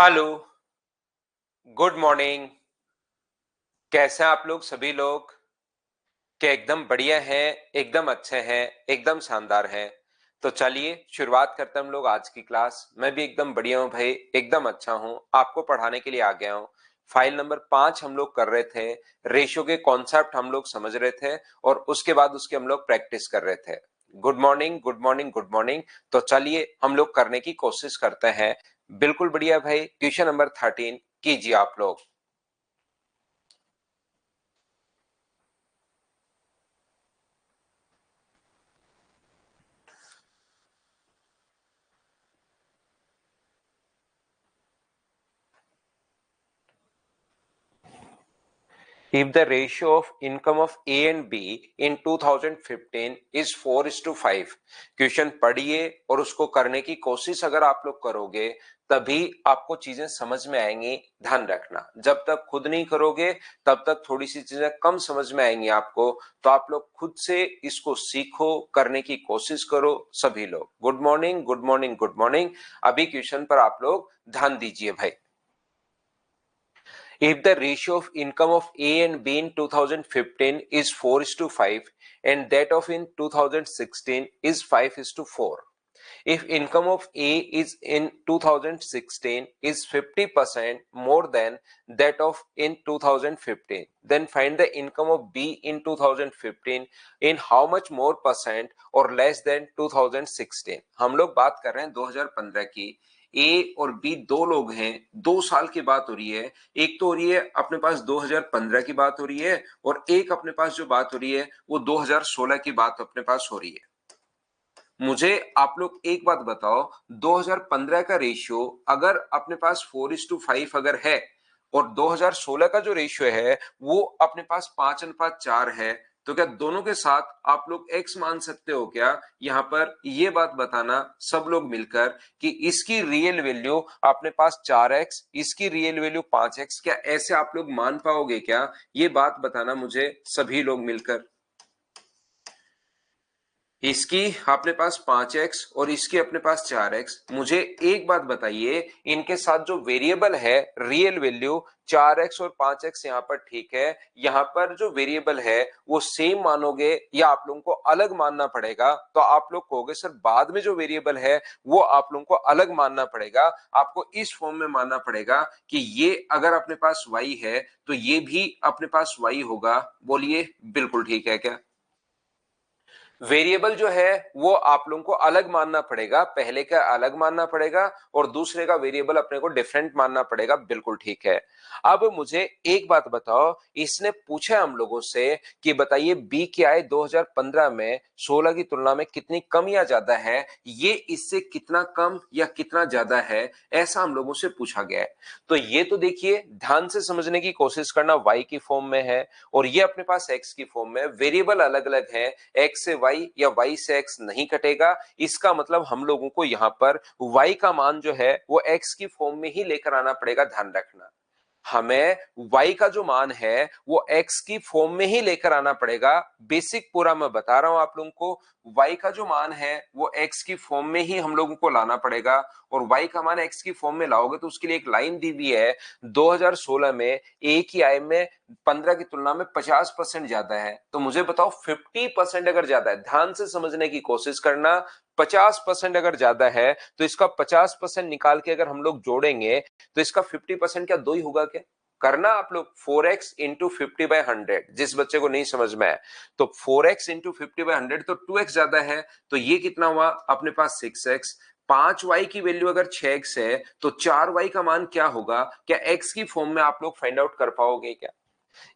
Hello, good morning. कैसे हैं आप लोग सभी लोग? क्या एकदम बढ़िया हैं, एकदम अच्छे हैं, एकदम शानदार हैं। तो चलिए शुरुआत करते हैं हम लोग आज की क्लास। मैं भी एकदम बढ़िया हूं भाई, एकदम अच्छा हूं, आपको पढ़ाने के लिए आ गया हूं। फाइल नंबर 5 हम लोग कर रहे थे। रेशियो के कॉन्सेप्ट हम लोग समझ रहे थे और उसके बाद उसके हम लोग प्रैक्टिस कर रहे थे। Good morning, good morning, good morning. तो चलिए हम लोग करने की कोशिश करते हैं। बिल्कुल बढ़िया भाई, क्वेश्चन नंबर 13 कीजिए आप लोग। If the ratio of income of A and B in 2015 is 4:5, question पढ़िए और उसको करने की कोशिश अगर आप लोग करोगे तभी आपको चीजें समझ में आएंगी। ध्यान रखना, जब तक खुद नहीं करोगे तब तक थोड़ी सी चीजें कम समझ में आएंगी आपको। तो आप लोग खुद से इसको सीखो, करने की कोशिश करो सभी लोग। Good morning, good morning, good morning. अभी क्वेश्चन पर आप लोग ध्यान दीजिए भाई। If the ratio of income of A and B in 2015 is 4:5 and that of in 2016 is 5:4. If income of A is in 2016 is 50% more than that of in 2015, then find the income of B in 2015 in how much more percent or less than 2016. हम लोग बात कर रहे हैं 2015 की। ए और B दो लोग हैं, 2 साल की बात हो रही है। एक तो हो रही है अपने पास 2015 की बात हो रही है और एक अपने पास जो बात हो रही है वो 2016 की बात अपने पास हो रही है। मुझे आप लोग एक बात बताओ, 2015 का रेशियो अगर अपने पास 4:5 अगर है और 2016 का जो रेशियो है वो अपने पास 5:4 है, तो क्या दोनों के साथ आप लोग x मान सकते हो क्या? यहां पर ये बात बताना सब लोग मिलकर कि इसकी रियल वैल्यू अपने पास 4x, इसकी रियल वैल्यू 5x, क्या ऐसे आप लोग मान पाओगे क्या? ये बात बताना मुझे सभी लोग मिलकर। इसकी अपने पास 5x और इसकी अपने पास 4x। मुझे एक बात बताइए, इनके साथ जो वेरिएबल है रियल वैल्यू 4x और 5x यहाँ पर ठीक है, यहाँ पर जो वेरिएबल है वो सेम मानोगे या आप लोगों को अलग मानना पड़ेगा? तो आप लोग कहोगे सर बाद में जो वेरिएबल है वो आप लोगों को अलग मानना पड़ेगा। आपको इस फॉर्म में मानना पड़ेगा कि ये अगर अपने पास y है तो ये भी अपने पास y होगा। बोलिए बिल्कुल ठीक है क्या? वेरिएबल जो है वो आप लोगों को अलग मानना पड़ेगा, पहले का अलग मानना पड़ेगा और दूसरे का वेरिएबल अपने को डिफरेंट मानना पड़ेगा। बिल्कुल ठीक है। अब मुझे एक बात बताओ, इसने पूछा हम लोगों से कि बताइए बी की आय 2015 में 16 की तुलना में कितनी कम या ज्यादा है, ये इससे कितना कम या कितना ज्यादा है, ऐसा हम लोगों से पूछा गया है। तो ये तो देखिए ध्यान से समझने की कोशिश करना, y की फॉर्म में है और ये अपने पास x की फॉर्म में, वेरिएबल अलग अलग है, x से y या y से x नहीं कटेगा। इसका मतलब हम लोगों को यहाँ पर y का मान जो है वो x की फॉर्म में ही लेकर आना पड़ेगा। ध्यान रखना, हमें y का जो मान है वो x की फॉर्म में ही लेकर आना पड़ेगा। बेसिक पूरा मैं बता रहा हूं आप लोगों को, y का जो मान है वो x की फॉर्म में ही हम लोगों को लाना पड़ेगा। और y का मान x की फॉर्म में लाओगे तो उसके लिए एक लाइन दी हुई है, 2016 में a की आय में 15 की तुलना में 50% ज्यादा है। तो मुझे बताओ 50% अगर ज्यादा है, ध्यान से समझने की कोशिश करना, 50% अगर ज्यादा है तो इसका 50% निकाल के अगर हम लोग जोड़ेंगे तो इसका 50% क्या 2 ही होगा क्या? करना आप लोग 4x इंटू 50/100। जिस बच्चे को नहीं समझ में आए तो 4x इंटू 50/100 तो 2x ज्यादा है, तो ये कितना हुआ अपने पास 6x। 5y की वैल्यू अगर 6x है तो 4y का मान क्या होगा? क्या x की फॉर्म में आप लोग फाइंड आउट कर पाओगे क्या?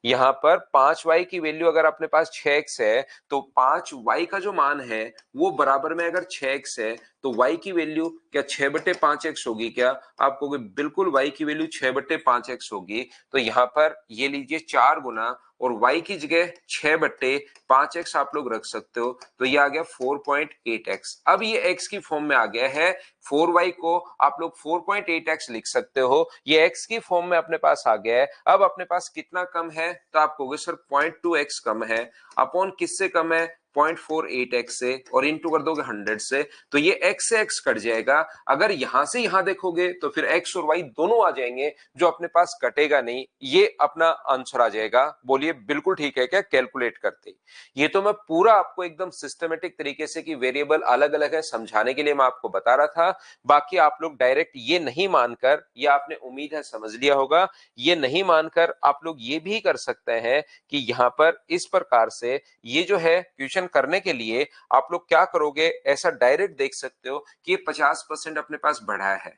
यहां पर 5y की वैल्यू अगर अपने पास 6x है तो 5y का जो मान है वो बराबर में अगर 6x है तो y की वैल्यू क्या 6/5x होगी क्या? आप कहोगे बिल्कुल y की वैल्यू 6/5x होगी। तो यहां पर ये लीजिए 4 गुना और y की जगह 6/5x आप लोग रख सकते हो, तो ये आ गया 4.8x। अब ये x की फॉर्म में आ गया है, 4y को आप लोग 4.8x लिख सकते हो, ये x की फॉर्म में अपने पास आ गया है। अब अपने पास कितना कम है? तो आप कहोगे सर 0.2x कम है। अपॉन किससे कम है? 0.48x से और इंटू कर दोगे 100 से, तो ये x से x कट जाएगा। अगर यहां से यहां देखोगे तो फिर x और y दोनों आ जाएंगे, जो अपने पास कटेगा नहीं, ये अपना आंसर आ जाएगा। बोलिए बिल्कुल ठीक है क्या कैलकुलेट करते? ये तो मैं पूरा आपको एकदम सिस्टमेटिक तरीके से कि वेरिएबल अलग अलग है समझाने के लिए मैं आपको बता रहा था। बाकी आप लोग डायरेक्ट ये नहीं मानकर, या आपने उम्मीद है समझ लिया होगा, ये नहीं मानकर आप लोग ये भी कर सकते हैं कि यहां पर इस प्रकार से ये जो है क्वेश्चन करने के लिए आप लोग क्या करोगे, ऐसा डायरेक्ट देख सकते हो कि 50% अपने पास बढ़ा है।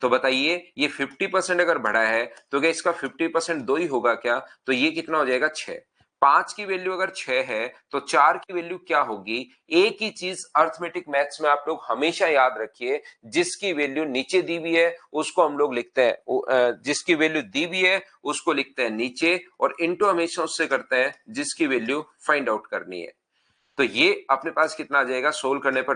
तो बताइए ये 50% अगर बढ़ा है तो क्या इसका 50% 2 ही होगा क्या? तो ये कितना हो जाएगा 6। 5 की वैल्यू अगर 6 है तो 4 की वैल्यू क्या होगी? एक ही चीज अर्थमेटिक मैथ्स में आप लोग हमेशा याद रखिए, जिसकी वैल्यू नीचे दी हुई है उसको हम लोग लिखते हैं, जिसकी वैल्यू दी हुई है उसको लिखते हैं नीचे, और इनटू हमेशा उससे करते हैं जिसकी वैल्यू फाइंड आउट करनी है। तो ये अपने पास कितना आ जाएगा सोल्व करने पर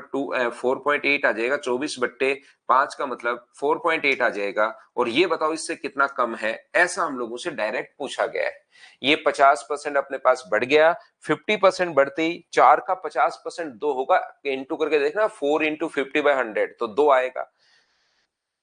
4.8 आ जाएगा। 24/5 का मतलब 4.8 आ जाएगा। और ये बताओ इससे कितना कम है, ऐसा हम लोगों से डायरेक्ट पूछा गया है। ये 50% अपने पास बढ़ गया। 50% बढ़ते ही 4 का 50% 2 होगा, इंटू करके देखना 4 इंटू 50/100 तो 2 आएगा।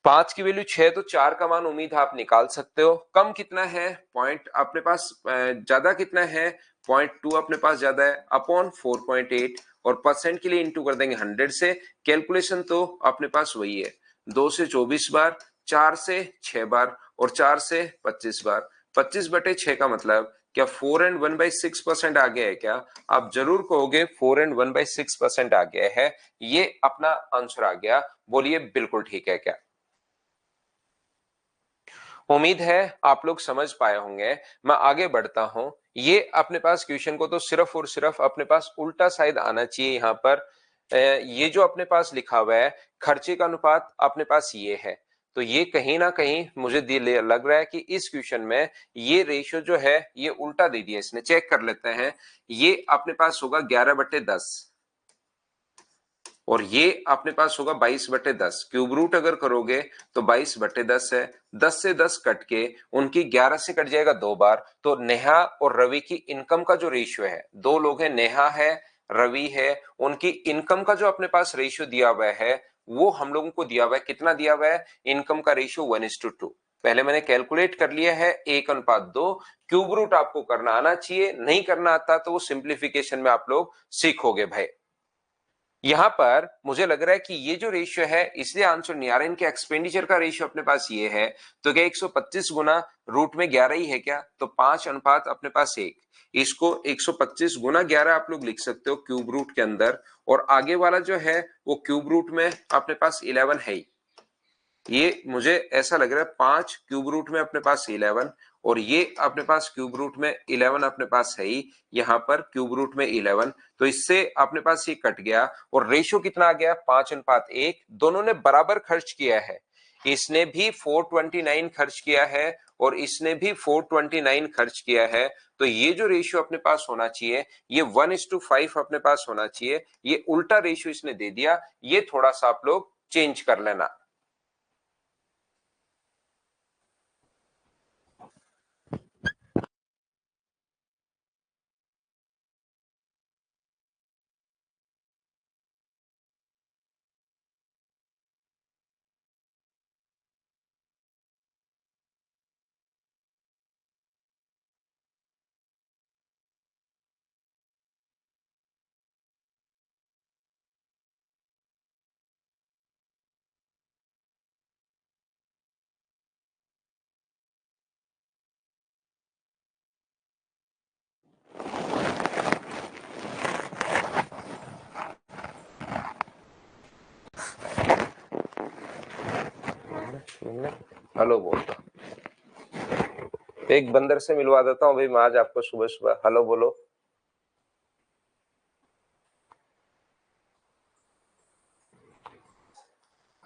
5 की वैल्यू 6 तो 4 का मान उम्मीद आप निकाल सकते हो। कम कितना है पॉइंट अपने पास, ज्यादा कितना है 0.2 अपने पास ज्यादा है अपॉन 4.8, और परसेंट के लिए इंटू कर देंगे 100 से। कैलकुलेशन तो अपने पास वही है, 2 से 24 बार, 4 से 6 बार और 4 से 25 बार। 25/6 का मतलब क्या 4 and 1/6% आ गया है क्या? आप जरूर कहोगे 4 and 1/6% आ गया है। ये अपना आंसर आ गया। बोलिए बिल्कुल ठीक है क्या? उम्मीद है आप लोग समझ पाए होंगे। मैं आगे बढ़ता हूं। ये अपने पास क्वेश्चन को तो सिर्फ और सिर्फ अपने पास उल्टा साइड आना चाहिए। यहां पर ये जो अपने पास लिखा हुआ है खर्चे का अनुपात अपने पास ये है, तो ये कहीं ना कहीं मुझे लग रहा है कि इस क्वेश्चन में ये रेशियो जो है ये उल्टा दे दिया इसने। चेक कर लेते हैं। ये अपने पास होगा 11/10 और ये अपने पास होगा 22/10। क्यूब रूट अगर करोगे तो 22/10 है। 10 से 10 कट के उनकी 11 से कट जाएगा 2 बार। तो नेहा और रवि की इनकम का जो रेशियो है, 2 लोग हैं, नेहा है रवि है, उनकी इनकम का जो अपने पास रेशियो दिया हुआ है वो हम लोगों को दिया हुआ है। कितना दिया हुआ है? इनकम का रेशियो 1:2। पहले मैंने कैलकुलेट कर लिया है 1:2। क्यूब रूट आपको करना आना चाहिए, नहीं करना आता तो वो सिंप्लीफिकेशन में आप लोग सीखोगे भाई। यहां पर मुझे लग रहा है कि ये जो रेशियो है इसलिए आंसर नहीं आ रहा। इनके एक्सपेंडिचर का रेशियो अपने पास ये है, तो क्या 125 गुना रूट में 11 ही है क्या? तो 5 अपने पास 1। इसको 125 गुना 11 आप लोग लिख सकते हो क्यूब रूट के अंदर, और आगे वाला जो है वो क्यूब रूट में अपने पास 11 है ही। ये मुझे ऐसा लग रहा है 5 क्यूब रूट में अपने पास 11, और ये अपने पास क्यूब रूट में 11 अपने पास है ही। यहाँ पर क्यूब रूट में 11, तो इससे अपने पास ये कट गया और रेशियो कितना आ गया? 5:1। दोनों ने बराबर खर्च किया है। इसने भी 429 खर्च किया है और इसने भी 429 खर्च किया है। तो ये जो रेशियो अपने पास होना चाहिए ये 1:5 अपने पास होना चाहिए। ये उल्टा रेशियो इसने दे दिया। ये थोड़ा सा आप लोग चेंज कर लेना। हेलो बोलता, एक बंदर से मिलवा देता हूँ भाई मैं आज आपको सुबह सुबह। हेलो बोलो।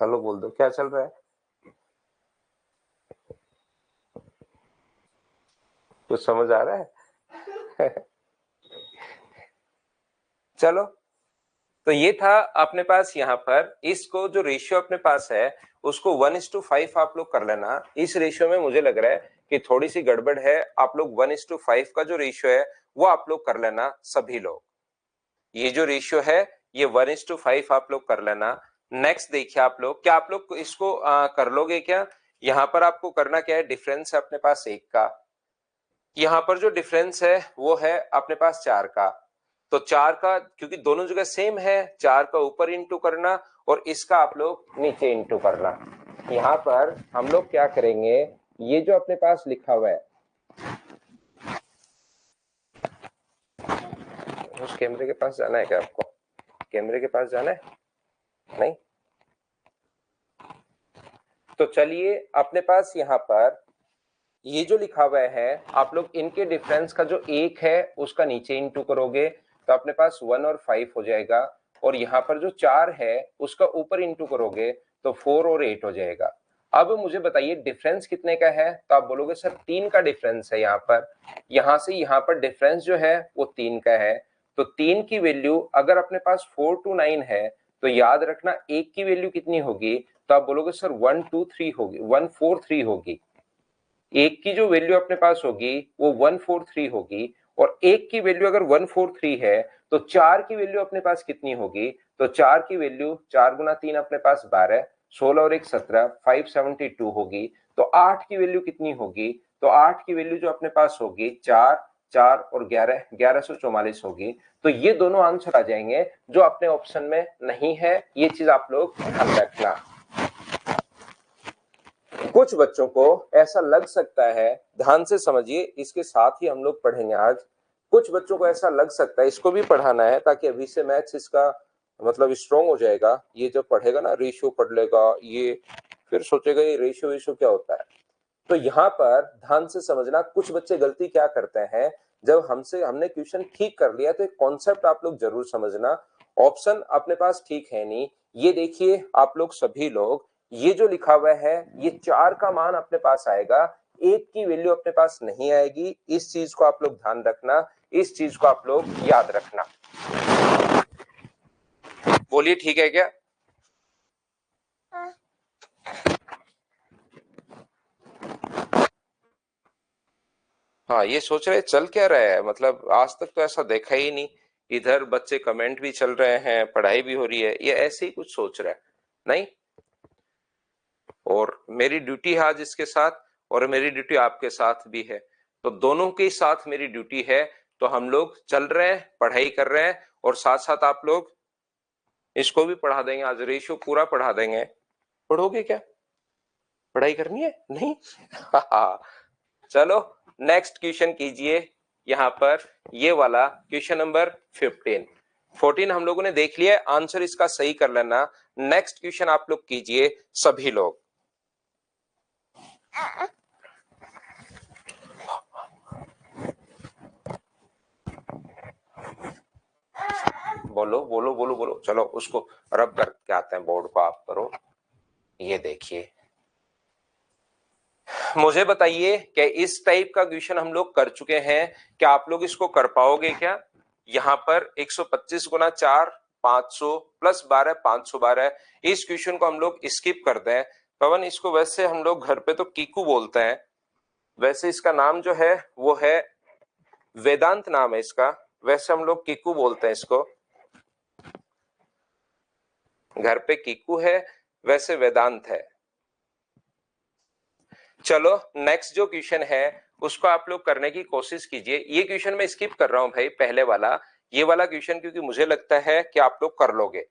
हेलो बोल दो, क्या चल रहा है? कुछ समझ आ रहा है? चलो, तो ये था अपने पास यहाँ पर। इसको जो रेशियो अपने पास है उसको 1:5 आप लोग कर लेना। इस रेशियो में मुझे लग रहा है कि थोड़ी सी गड़बड़ है। आप लोग 1:5 का जो रेशियो है वो आप लोग कर लेना सभी लोग। ये जो रेशियो है ये 1:5 आप लोग कर लेना। नेक्स्ट देखिए आप लोग, क्या आप लोग इसको कर लोगे क्या? यहाँ पर आपको करना क्या है, डिफरेंस है अपने पास 1 का, यहाँ पर जो डिफरेंस है वो है अपने पास 4 का। तो 4 का, क्योंकि दोनों जगह सेम है, 4 का ऊपर इंटू करना और इसका आप लोग नीचे इंटू करना। यहाँ पर हम लोग क्या करेंगे, ये जो अपने पास लिखा हुआ है, उस कैमरे के पास जाना है क्या आपको? कैमरे के पास जाना है? नहीं? तो चलिए अपने पास यहाँ पर ये जो लिखा हुआ है, आप लोग इनके डिफरेंस का जो 1 है उसका नीचे इंटू करोगे तो अपने पास 1 और 5 हो जाएगा, और यहाँ पर जो 4 है उसका ऊपर इंटू करोगे तो 4 और 8 हो जाएगा। अब मुझे बताइए डिफरेंस कितने का है? तो आप बोलोगे सर 3 का डिफरेंस है यहाँ पर, यहाँ से यहाँ पर डिफरेंस जो है वो 3 का है। तो 3 की वैल्यू अगर अपने पास 4 to 9 है तो याद रखना 1 की वैल्यू कितनी होगी? तो आप बोलोगे सर 123 होगी, 143 होगी। 1 की जो वैल्यू अपने पास होगी वो 143 होगी, और 1 की वैल्यू अगर 143 है तो 4 की वैल्यू अपने पास कितनी होगी? तो 4 की वैल्यू 4 गुना 3 अपने पास 12, 16 और 1 17, 572 होगी। तो 8 की वैल्यू कितनी होगी? तो 8 की वैल्यू जो अपने पास होगी 4, 4 और 11, 1144 होगी। तो ये दोनों आंसर आ जाएंगे जो अपने ऑप्शन में नहीं है, ये चीज आप लोग ध्यान रखना। कुछ बच्चों को ऐसा लग सकता है, ध्यान से समझिए, इसके साथ ही हम लोग पढ़ेंगे आज। कुछ बच्चों को ऐसा लग सकता है, इसको भी पढ़ाना है ताकि अभी से मैथ्स इसका मतलब स्ट्रॉन्ग हो जाएगा। ये जब पढ़ेगा ना, रेशियो पढ़ लेगा, ये फिर सोचेगा ये रेशियो वेशियो क्या होता है। तो यहाँ पर ध्यान से समझना, कुछ बच्चे गलती क्या करते हैं, जब हमने क्वेश्चन ठीक कर लिया तो एक कॉन्सेप्ट आप लोग जरूर समझना, ऑप्शन अपने पास ठीक है नहीं। ये देखिए आप लोग सभी लोग, ये जो लिखा हुआ है ये 4 का मान अपने पास आएगा, 1 की वैल्यू अपने पास नहीं आएगी। इस चीज को आप लोग ध्यान रखना, इस चीज को आप लोग याद रखना। बोलिए ठीक है क्या? हाँ, ये सोच रहे चल क्या रहा है, मतलब आज तक तो ऐसा देखा ही नहीं। इधर बच्चे कमेंट भी चल रहे हैं, पढ़ाई भी हो रही है, ये ऐसे ही कुछ सोच रहा है नहीं। और मेरी ड्यूटी है आज इसके साथ, और मेरी ड्यूटी आपके साथ भी है, तो दोनों के साथ मेरी ड्यूटी है। तो हम लोग चल रहे हैं, पढ़ाई कर रहे हैं, और साथ साथ आप लोग इसको भी पढ़ा देंगे। आज रेशियो पूरा पढ़ा देंगे। पढ़ोगे क्या? पढ़ाई करनी है नहीं? चलो नेक्स्ट क्वेश्चन कीजिए। यहाँ पर ये वाला क्वेश्चन नंबर 15, 14 हम लोगों ने देख लिया, आंसर इसका सही कर लेना। नेक्स्ट क्वेश्चन आप लोग कीजिए सभी लोग। बोलो बोलो बोलो बोलो, चलो उसको रब करके आते हैं, बोर्ड को आप करो। ये देखिए, मुझे बताइए क्या इस टाइप का क्वेश्चन हम लोग कर चुके हैं, क्या आप लोग इसको कर पाओगे क्या? यहाँ पर 125 गुना 4 500 प्लस 12 512, इस क्वेश्चन को हम लोग स्किप कर दें। पवन, इसको वैसे हम लोग घर पे तो कीकू बोलते हैं, वैसे इसका नाम जो है वो है वेदांत, नाम है इसका, वैसे हम लोग कीकू बोलते हैं इसको। घर पे कीकू है, वैसे वेदांत है। चलो नेक्स्ट जो क्वेश्चन है उसको आप लोग करने की कोशिश कीजिए। ये क्वेश्चन मैं स्किप कर रहा हूं भाई, पहले वाला, ये वाला क्वेश्चन, क्योंकि मुझे लगता है कि आप लोग कर लोगे।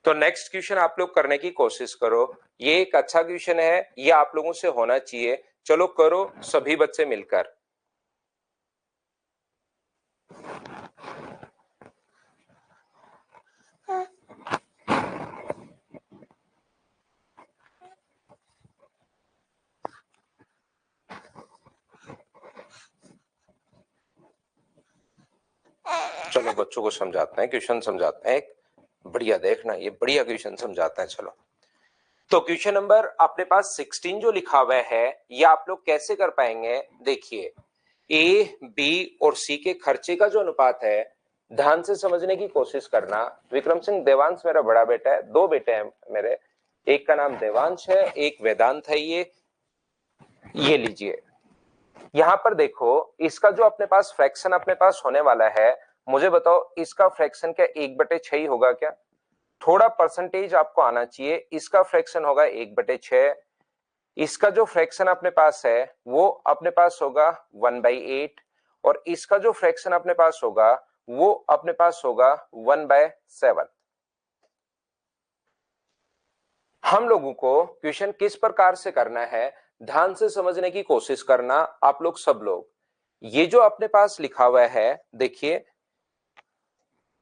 तो नेक्स्ट क्वेश्चन आप लोग करने की कोशिश करो। ये एक अच्छा क्वेश्चन है, ये आप लोगों से होना चाहिए। चलो करो सभी बच्चे मिलकर। चलो बच्चों को समझाते हैं, क्वेश्चन समझाते हैं। बढ़िया, देखना ये बढ़िया क्वेश्चन समझाता है। चलो, तो क्वेश्चन नंबर अपने पास 16 जो लिखा हुआ है, ये आप लोग कैसे कर पाएंगे? देखिए, ए, बी और सी के खर्चे का जो अनुपात है, ध्यान से समझने की कोशिश करना। विक्रम सिंह देवांश मेरा बड़ा बेटा है, दो बेटे हैं मेरे, एक का नाम देवांश है, एक वेदांत है। ये लीजिए, यहां पर देखो, इसका जो अपने पास फ्रैक्शन अपने पास होने वाला है, मुझे बताओ इसका फ्रैक्शन क्या 1/6 ही होगा क्या? थोड़ा परसेंटेज आपको आना चाहिए। इसका फ्रैक्शन होगा 1/6। इसका जो फ्रैक्शन अपने पास है वो अपने पास होगा 1/8, और इसका जो फ्रैक्शन अपने पास होगा वो अपने पास होगा 1/7। हम लोगों को क्वेश्चन किस प्रकार से करना है, ध्यान से समझने की कोशिश करना आप लोग सब लोग। ये जो अपने पास लिखा हुआ है, देखिए,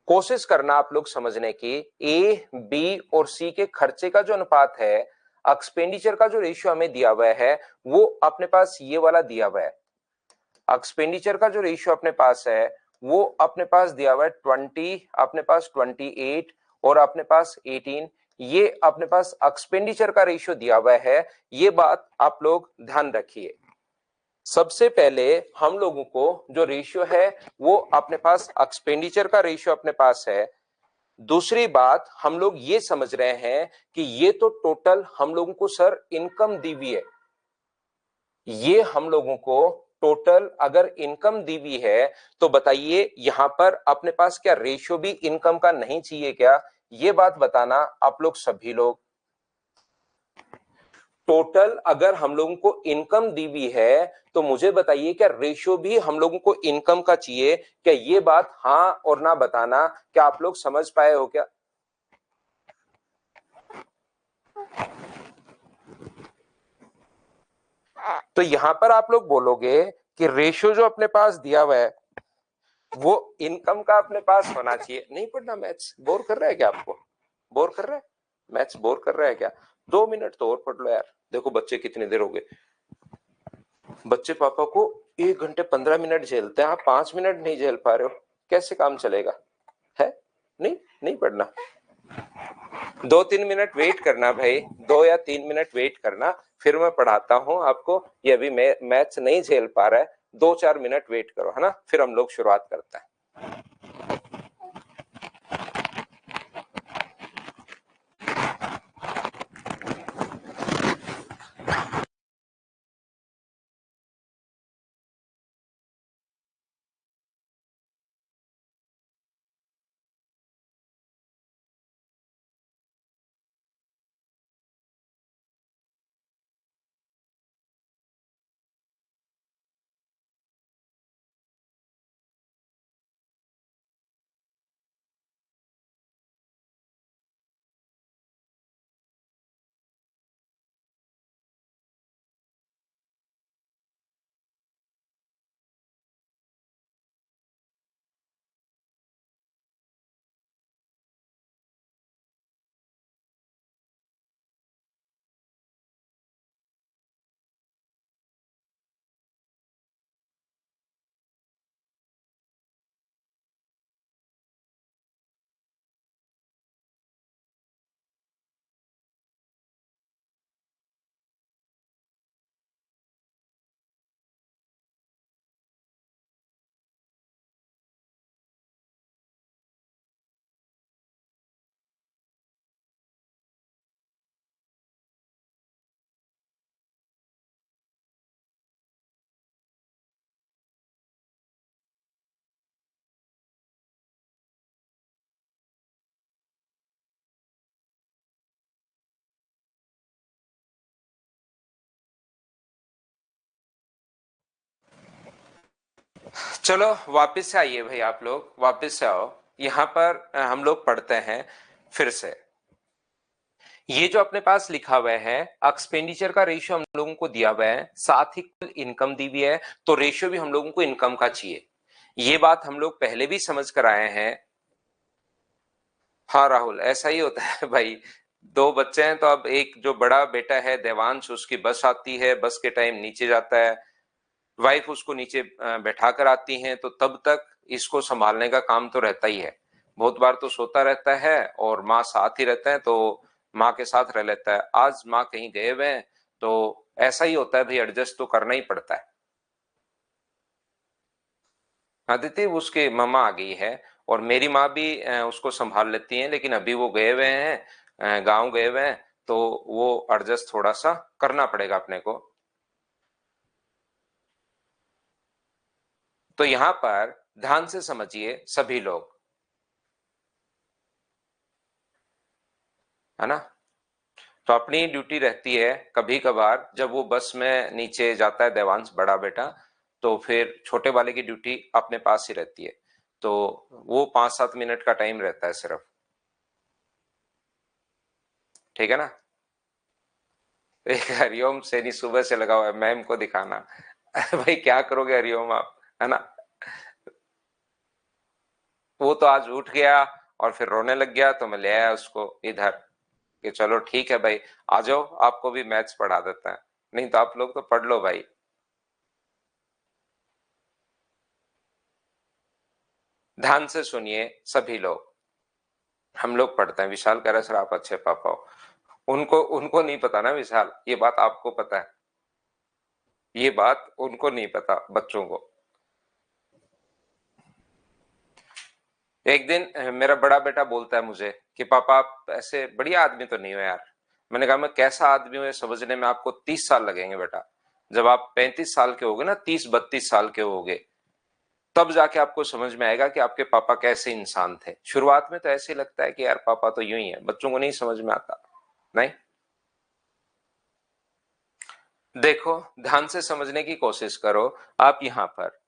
कोशिश करना आप लोग समझने की, ए, बी और सी के खर्चे का जो अनुपात है, एक्सपेंडिचर का जो रेशियो हमें दिया हुआ है, वो अपने पास ये वाला दिया हुआ है। एक्सपेंडिचर का जो रेशियो अपने पास है वो अपने पास दिया हुआ है 20, अपने पास 28 और अपने पास 18। ये अपने पास एक्सपेंडिचर का रेशियो दिया हुआ है, ये बात आप लोग ध्यान रखिए। सबसे पहले हम लोगों को जो रेशियो है वो अपने पास एक्सपेंडिचर का रेशियो अपने पास है। दूसरी बात, हम लोग ये समझ रहे हैं कि ये तो टोटल हम लोगों को सर इनकम दी हुई है। ये हम लोगों को टोटल अगर इनकम दी हुई है, तो बताइए यहां पर अपने पास क्या रेशियो भी इनकम का नहीं चाहिए क्या? ये बात बताना आप लोग सभी लोग। टोटल अगर हम लोगों को इनकम दी हुई है, तो मुझे बताइए क्या रेशियो भी हम लोगों को इनकम का चाहिए क्या? ये बात हाँ और ना बताना। क्या आप लोग समझ पाए हो क्या? तो यहां पर आप लोग बोलोगे कि रेशियो जो अपने पास दिया हुआ है वो इनकम का अपने पास होना चाहिए। नहीं पढ़ना मैथ्स? बोर कर रहा है क्या आपको? बोर कर रहा है मैथ्स? बोर कर रहा है क्या? 2 मिनट तो और पढ़ लो यार। देखो बच्चे कितनी देर हो गए, बच्चे पापा को 1 घंटे 15 मिनट झेलते हैं, आप 5 मिनट नहीं झेल पा रहे हो, कैसे काम चलेगा? है नहीं? नहीं पढ़ना? 2-3 मिनट वेट करना भाई, 2 या 3 मिनट वेट करना, फिर मैं पढ़ाता हूं आपको। ये अभी मैथ्स नहीं झेल पा रहा है, 2-4 मिनट वेट करो, है ना? फिर हम लोग शुरुआत करते हैं। चलो वापस से आइए भाई, आप लोग वापस से आओ। यहां पर हम लोग पढ़ते हैं फिर से। ये जो अपने पास लिखा हुआ है, एक्सपेंडिचर का रेशियो हम लोगों को दिया हुआ है, साथ ही इनकम दी हुई है, तो रेशियो भी हम लोगों को इनकम का चाहिए। ये बात हम लोग पहले भी समझ कर आए हैं। हाँ राहुल, ऐसा ही होता है भाई। दो बच्चे हैं, तो अब एक जो बड़ा बेटा है देवांश, उसकी बस आती है, बस के टाइम नीचे जाता है, वाइफ उसको नीचे बैठा कर आती हैं, तो तब तक इसको संभालने का काम तो रहता ही है। बहुत बार तो सोता रहता है और माँ साथ ही रहते हैं, तो माँ के साथ रह लेता है। आज माँ कहीं गए हुए हैं, तो ऐसा ही होता है भाई, एडजस्ट तो करना ही पड़ता है। आदित्य, उसकी मम्मा आ गई है और मेरी माँ भी उसको संभाल लेती है, लेकिन अभी वो गए हुए हैं, गांव गए हुए हैं, तो वो एडजस्ट थोड़ा सा करना पड़ेगा अपने को। तो यहाँ पर ध्यान से समझिए सभी लोग, है ना। तो अपनी ड्यूटी रहती है, कभी कभार जब वो बस में नीचे जाता है देवांश बड़ा बेटा, तो फिर छोटे वाले की ड्यूटी अपने पास ही रहती है। तो वो 5-7 मिनट का टाइम रहता है सिर्फ, ठीक है ना। एक हरिओम सैनी सुबह से लगा हुआ है मैम को दिखाना। अरे भाई क्या करोगे हरिओम आप, है ना। वो तो आज उठ गया और फिर रोने लग गया, तो मैं ले आया उसको इधर कि चलो ठीक है भाई, आ जाओ आपको भी मैथ्स पढ़ा देता है। नहीं तो आप लोग तो पढ़ लो भाई। ध्यान से सुनिए सभी लोग, हम लोग पढ़ते हैं। विशाल कह रहा है सर आप अच्छे पापा हो। उनको उनको नहीं पता ना विशाल, ये बात आपको पता है, ये बात उनको नहीं पता बच्चों को। एक दिन मेरा बड़ा बेटा बोलता है मुझे कि पापा आप ऐसे बढ़िया आदमी तो नहीं हो यार। मैंने कहा मैं कैसा आदमी हूं ये समझने में आपको 30 साल लगेंगे बेटा। जब आप 35 साल के होगे ना, 30-32 साल के होगे, तब जाके आपको समझ में आएगा कि आपके पापा कैसे इंसान थे। शुरुआत में तो ऐसे ही लगता है कि यार पापा तो यूं ही है, बच्चों को नहीं समझ में आता। नहीं, देखो ध्यान से समझने की कोशिश करो। आप यहां पर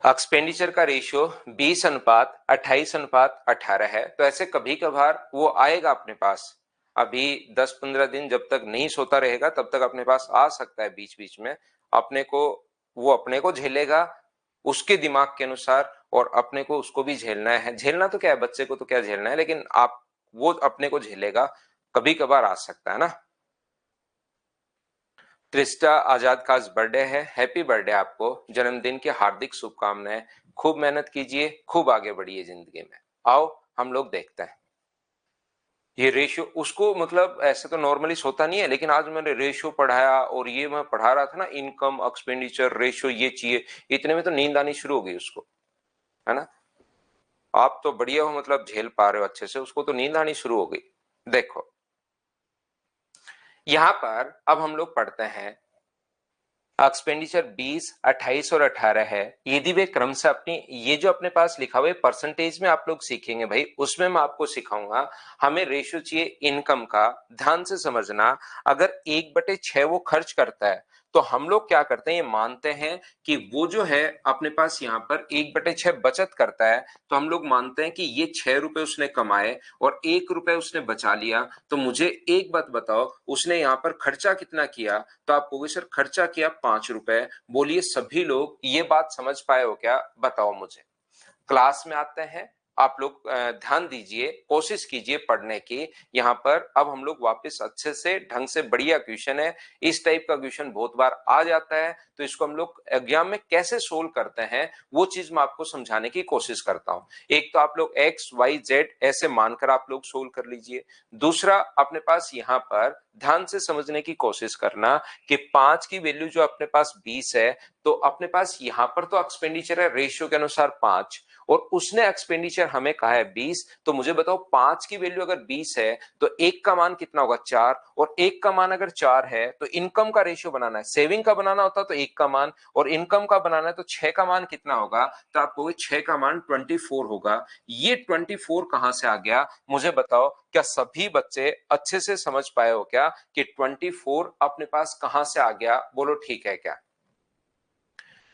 एक्सपेंडिचर का रेशियो 20:28:18 है, तो ऐसे कभी कभार वो आएगा अपने पास। अभी 10-15 दिन जब तक नहीं सोता रहेगा तब तक अपने पास आ सकता है बीच बीच में। अपने को, वो अपने को झेलेगा उसके दिमाग के अनुसार, और अपने को उसको भी झेलना है। झेलना तो क्या है, बच्चे को तो क्या झेलना है, लेकिन आप, वो अपने को झेलेगा। कभी कभार आ सकता है ना। त्रिस्टा आजाद का आज बर्थडे है, हैप्पी बर्थडे आपको, जन्मदिन की हार्दिक शुभकामनाएं। खूब मेहनत कीजिए, खूब आगे बढ़िए जिंदगी में। आओ हम लोग देखते हैं ये रेशियो। उसको मतलब ऐसे तो नॉर्मली सोता नहीं है, लेकिन आज मैंने रेशियो पढ़ाया, और ये मैं पढ़ा रहा था ना, इनकम एक्सपेंडिचर रेशियो ये चाहिए, इतने में तो नींद आनी शुरू हो गई उसको, है ना। आप तो बढ़िया हो, मतलब झेल पा रहे हो अच्छे से, उसको तो नींद आनी शुरू हो गई। देखो यहां पर अब हम लोग पढ़ते हैं, एक्सपेंडिचर 20, 28 और 18 है। यदि वे क्रम से अपनी, ये जो अपने पास लिखा हुआ है परसेंटेज में आप लोग सीखेंगे भाई, उसमें मैं आपको सिखाऊंगा। हमें रेशियो चाहिए इनकम का। ध्यान से समझना, अगर 1/6 वो खर्च करता है, तो हम लोग क्या करते हैं, ये मानते हैं कि वो जो है अपने पास यहाँ पर 1/6 बचत करता है। तो हम लोग मानते हैं कि ये 6 रुपए उसने कमाए और 1 रुपए उसने बचा लिया। तो मुझे एक बात बताओ, उसने यहाँ पर खर्चा कितना किया। तो आप कहोगे सर खर्चा किया 5 रुपए। बोलिए सभी लोग ये बात समझ पाए हो क्या, बताओ मुझे। क्लास में आते हैं, आप लोग ध्यान दीजिए, कोशिश कीजिए पढ़ने की। यहाँ पर अब हम लोग वापस अच्छे से ढंग से, बढ़िया क्वेश्चन है। इस टाइप का क्वेश्चन बहुत बार आ जाता है, तो इसको हम लोग एग्जाम में कैसे सोल्व करते हैं वो चीज मैं आपको समझाने की कोशिश करता हूं। एक तो आप लोग XYZ ऐसे मानकर आप लोग सोल्व कर लीजिए। दूसरा अपने पास यहाँ पर ध्यान से समझने की कोशिश करना कि 5 की वैल्यू जो अपने पास 20 है, तो अपने पास यहाँ पर तो एक्सपेंडिचर है रेशियो के अनुसार 5, और उसने एक्सपेंडिचर हमें कहा है 20। तो मुझे बताओ 5 की वैल्यू अगर 20 है, तो एक का मान कितना होगा 4, और एक का मान अगर 4 है, तो इनकम का रेशियो बनाना है। सेविंग का बनाना होता तो एक का मान, और इनकम का बनाना है तो 6 का मान कितना होगा। तो आप कहोगे 6 का मान 24 होगा। ये 24 कहां से आ गया, मुझे बताओ। क्या सभी बच्चे अच्छे से समझ पाए हो क्या कि 24 अपने पास कहां से आ गया, बोलो ठीक है क्या।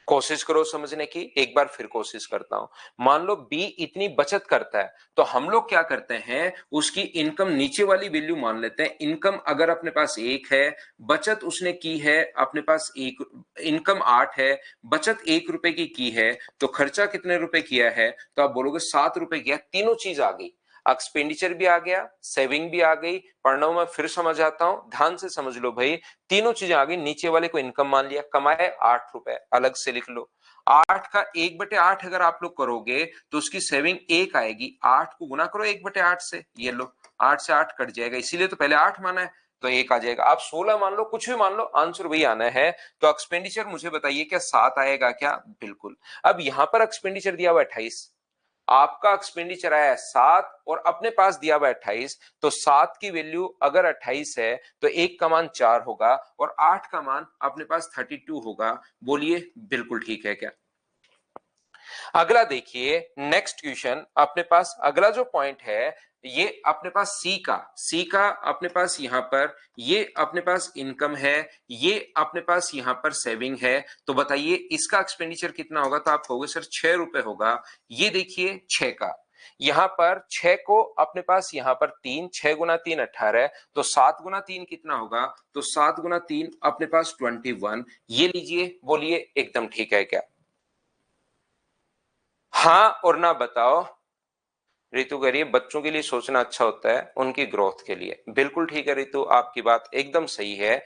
कोशिश करो समझने की, एक बार फिर कोशिश करता हूं। मान लो बी इतनी बचत करता है, तो हम लोग क्या करते हैं, उसकी इनकम नीचे वाली वैल्यू मान लेते हैं। इनकम अगर अपने पास 1 है, बचत उसने की है अपने पास एक, इनकम 8 है, बचत 1 रुपए की है, तो खर्चा कितने रुपए किया है, तो आप बोलोगे 7 रुपए किया। तीनों चीज आ गई, एक्सपेंडिचर भी आ गया, सेविंग भी आ गई। पढ़ना मैं फिर समझ आता हूं, ध्यान से समझ लो भाई। तीनों चीजें आ गई। नीचे वाले को इनकम मान लिया, कमाए 8 रुपए, अलग से लिख लो। 8 का 1/8 अगर आप लोग करोगे तो उसकी सेविंग 1 आएगी। 8 को गुना करो 1/8 से, ये लो 8 से 8 कट जाएगा, इसीलिए तो पहले 8 माना है, तो 1 आ जाएगा। आप 16 मान लो, कुछ भी मान लो, आंसर वही आना है। तो एक्सपेंडिचर मुझे बताइए क्या 7 आएगा क्या? बिल्कुल। अब यहां पर एक्सपेंडिचर दिया हुआ 28, आपका एक्सपेंडिचर आया है 7 और अपने पास दिया हुआ 28, तो 7 की वैल्यू अगर 28 है तो 1 का मान 4 होगा और 8 का मान अपने पास 32 होगा। बोलिए बिल्कुल ठीक है क्या? अगला देखिए नेक्स्ट क्वेश्चन अपने पास, अगला जो पॉइंट है ये अपने पास सी का अपने पास यहां पर, ये अपने पास इनकम है, ये अपने पास यहां पर सेविंग है। तो बताइए इसका एक्सपेंडिचर कितना होगा? तो आप कहोगे सर 6 रुपए होगा। ये देखिए 6 का, यहां पर 6 को अपने पास यहां पर 3, 6 गुना 3 18, तो 7 गुना 3 कितना होगा? तो 7 गुना 3 अपने पास 21। ये लीजिए, बोलिए एकदम ठीक है क्या? हाँ और ना बताओ। रितु कह रही है बच्चों के लिए सोचना अच्छा होता है, उनकी ग्रोथ के लिए। बिल्कुल ठीक है रितु, आपकी बात एकदम सही है।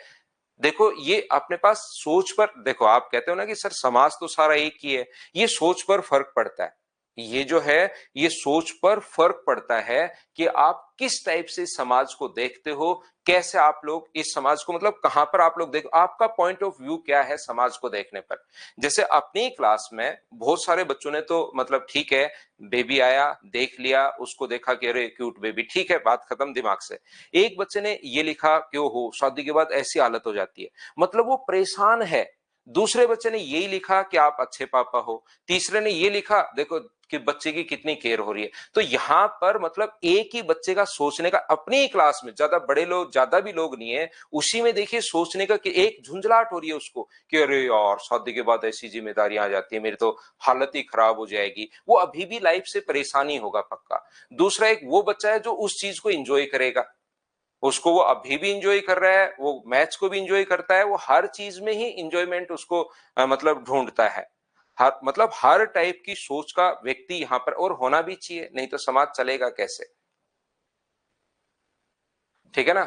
देखो ये अपने पास सोच पर, देखो आप कहते हो ना कि सर समाज तो सारा एक ही है, ये सोच पर फर्क पड़ता है। ये जो है ये सोच पर फर्क पड़ता है कि आप किस टाइप से समाज को देखते हो, कैसे आप लोग इस समाज को, मतलब कहां पर आप लोग देखो, आपका पॉइंट ऑफ व्यू क्या है समाज को देखने पर। जैसे अपनी क्लास में बहुत सारे बच्चों ने तो मतलब ठीक है, बेबी आया देख लिया, उसको देखा कि अरे क्यूट बेबी, ठीक है बात खत्म दिमाग से। एक बच्चे ने ये लिखा क्यों हो शादी के बाद ऐसी हालत हो जाती है, मतलब वो परेशान है। दूसरे बच्चे ने यही लिखा कि आप अच्छे पापा हो। तीसरे ने ये लिखा देखो कि बच्चे की कितनी केयर हो रही है। तो यहां पर मतलब एक ही बच्चे का सोचने का, अपनी ही क्लास में ज्यादा बड़े लोग, ज्यादा भी लोग नहीं है, उसी में देखिए सोचने का कि एक झुंझलाहट हो रही है उसको कि अरे यार शादी के बाद ऐसी जिम्मेदारियां आ जाती है, मेरी तो हालत ही खराब हो जाएगी। वो अभी भी लाइफ से परेशानी होगा पक्का। दूसरा एक वो बच्चा है जो उस चीज को एंजॉय करेगा, उसको वो अभी भी इंजॉय कर रहा है, वो मैथ्स को भी इंजॉय करता है, वो हर चीज में ही इंजॉयमेंट उसको मतलब ढूंढता है। हर मतलब हर टाइप की सोच का व्यक्ति यहाँ पर, और होना भी चाहिए, नहीं तो समाज चलेगा कैसे? ठीक है ना?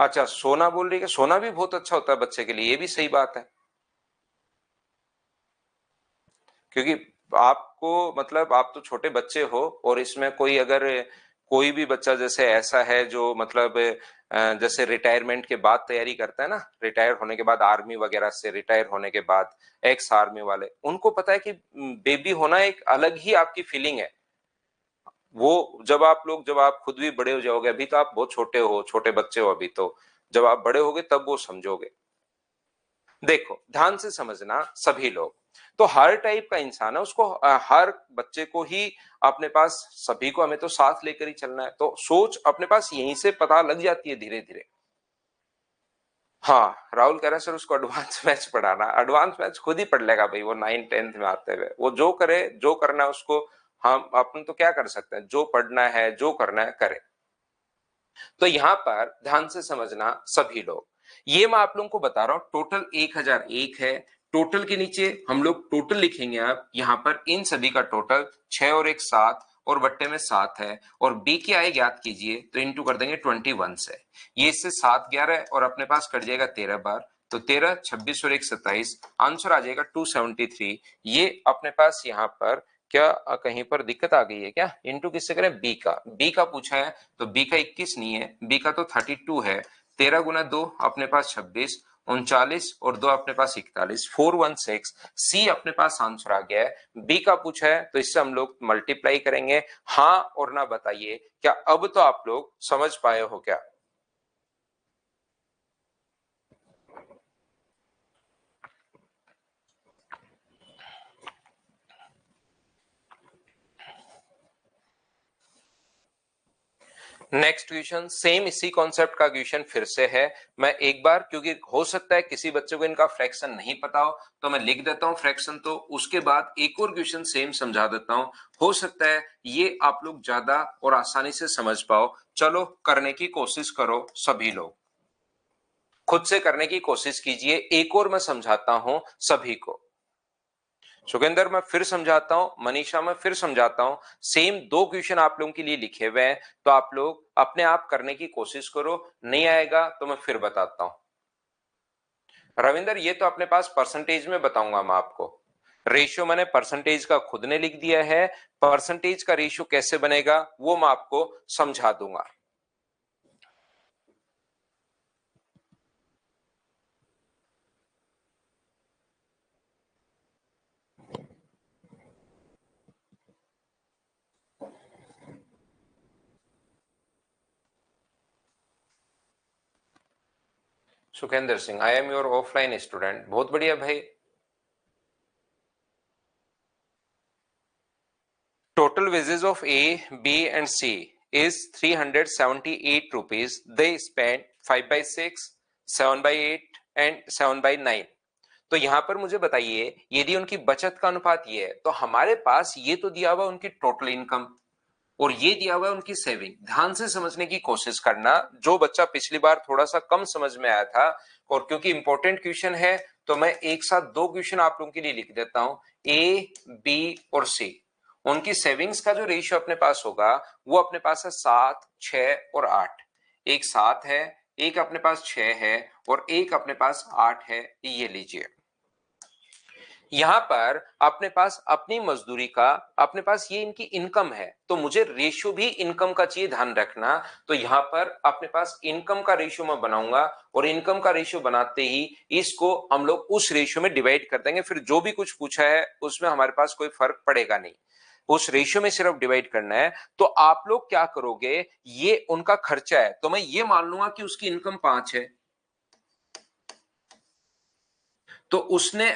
अच्छा सोना बोल रही है, सोना भी बहुत अच्छा होता है बच्चे के लिए, ये भी सही बात है। क्योंकि आपको मतलब आप तो छोटे बच्चे हो, और इसमें कोई अगर कोई भी बच्चा जैसे ऐसा है जो मतलब जैसे रिटायरमेंट के बाद तैयारी करता है ना, रिटायर होने के बाद आर्मी वगैरह से रिटायर होने के बाद, एक्स आर्मी वाले, उनको पता है कि बेबी होना एक अलग ही आपकी फीलिंग है। वो जब आप खुद भी बड़े हो जाओगे, अभी तो आप बहुत छोटे हो, छोटे बच्चे हो अभी तो, जब आप बड़े होगे तब वो समझोगे। देखो ध्यान से समझना सभी लोग, तो हर टाइप का इंसान है, उसको हर बच्चे को ही अपने पास, सभी को हमें तो साथ लेकर ही चलना है, तो सोच अपने पास यहीं से पता लग जाती है धीरे धीरे। हाँ राहुल कह रहा है सर उसको एडवांस मैच पढ़ाना, एडवांस मैच खुद ही पढ़ लेगा भाई, वो 9th 10th में आते हुए वो जो करे, जो करना है उसको। हम अपन तो क्या कर सकते हैं, जो पढ़ना है जो करना है करे। तो यहां पर ध्यान से समझना सभी लोग, ये मैं आप लोगों को बता रहा हूं टोटल 1001 है। टोटल के नीचे हम लोग टोटल लिखेंगे, अब यहां पर इन सभी का टोटल 6 और 1 7 और बट्टे में 7 है, और बी की आय ज्ञात कीजिए, तो इंटू कर देंगे 21 से। ये इससे 7 11 और अपने पास कट जाएगा 13 बार, तो 13 26 और 1 27, आंसर आ जाएगा 273। ये अपने पास यहाँ पर क्या कहीं पर दिक्कत आ गई है क्या? इंटू किससे करें? बी का पूछा है, तो बी का 21 नहीं है, बी का तो 32 है। 13 गुना 2 अपने पास 26, 39 और 2 अपने पास 41, 416। सी अपने पास आंसर आ गया है। बी का पूछा है तो इससे हम लोग मल्टीप्लाई करेंगे। हाँ और ना बताइए क्या अब तो आप लोग समझ पाए हो क्या? नेक्स्ट क्वेश्चन सेम इसी कॉन्सेप्ट का क्वेश्चन फिर से है। मैं एक बार, क्योंकि हो सकता है किसी बच्चे को इनका फ्रैक्शन नहीं पता हो, तो मैं लिख देता हूं फ्रैक्शन, तो उसके बाद एक और क्वेश्चन सेम समझा देता हूं। हो सकता है ये आप लोग ज्यादा और आसानी से समझ पाओ। चलो करने की कोशिश करो सभी लोग, खुद से करने की कोशिश कीजिए। एक और मैं समझाता हूं सभी को। सुखेंद्र मैं फिर समझाता हूं, मनीषा मैं फिर समझाता हूं। सेम दो क्वेश्चन आप लोगों के लिए लिखे हुए हैं, तो आप लोग अपने आप करने की कोशिश करो, नहीं आएगा तो मैं फिर बताता हूं। रविंदर ये तो अपने पास परसेंटेज में बताऊंगा मैं आपको। रेशियो मैंने परसेंटेज का खुद ने लिख दिया है, परसेंटेज का रेशियो कैसे बनेगा वो मैं आपको समझा दूंगा। Sukhendra Singh, I am your offline student. बहुत बढ़िया भाई। Total wages of A, B and C is 378 rupees. They spent 5 by 6, 7 by 8 and 7 by 9. तो यहां पर मुझे बताइए यदि उनकी बचत का अनुपात ये है तो हमारे पास ये तो दिया हुआ उनकी टोटल इनकम और ये दिया हुआ है उनकी सेविंग। ध्यान से समझने की कोशिश करना, जो बच्चा पिछली बार थोड़ा सा कम समझ में आया था, और क्योंकि इंपॉर्टेंट क्वेश्चन है तो मैं एक साथ दो क्वेश्चन आप लोगों के लिए लिख देता हूं। ए, बी और सी, उनकी सेविंग्स का जो रेशियो अपने पास होगा वो अपने पास है 7, 6 और 8। एक 7 है, एक अपने पास 6 है और एक अपने पास 8 है। ये लीजिए, यहां पर अपने पास अपनी मजदूरी का, अपने पास ये इनकी इनकम है तो मुझे रेशियो भी इनकम का चाहिए, ध्यान रखना। तो यहां पर अपने पास इनकम का रेशियो मैं बनाऊंगा और इनकम का रेशियो बनाते ही इसको हम लोग उस रेशियो में डिवाइड कर देंगे, फिर जो भी कुछ पूछा है उसमें हमारे पास कोई फर्क पड़ेगा नहीं, उस रेशियो में सिर्फ डिवाइड करना है। तो आप लोग क्या करोगे, ये उनका खर्चा है तो मैं ये मान लूंगा कि उसकी इनकम 5 है, तो उसने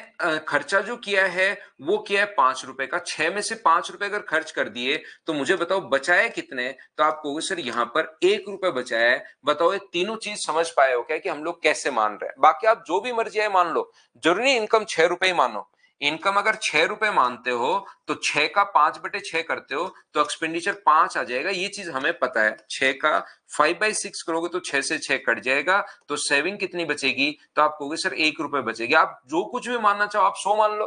खर्चा जो किया है वो किया है 5 रुपए का। 6 में से 5 रुपए अगर खर्च कर दिए तो मुझे बताओ बचाए कितने। तो आप कहोगे सर यहाँ पर 1 रुपए बचाया है। बताओ ये तीनों चीज समझ पाए हो क्या कि हम लोग कैसे मान रहे हैं। बाकी आप जो भी मर्जी है मान लो, जरूरी नहीं इनकम 6 रुपए ही मानो। इनकम अगर 6 रुपए मानते हो तो 6 का 5/6 करते हो तो एक्सपेंडिचर 5 आ जाएगा, ये चीज हमें पता है। 6 का 5/6 करोगे तो 6 से 6 कट जाएगा, तो सेविंग कितनी बचेगी। तो आप कहोगे सर 1 रुपए बचेगी। आप जो कुछ भी मानना चाहो आप 100 मान लो,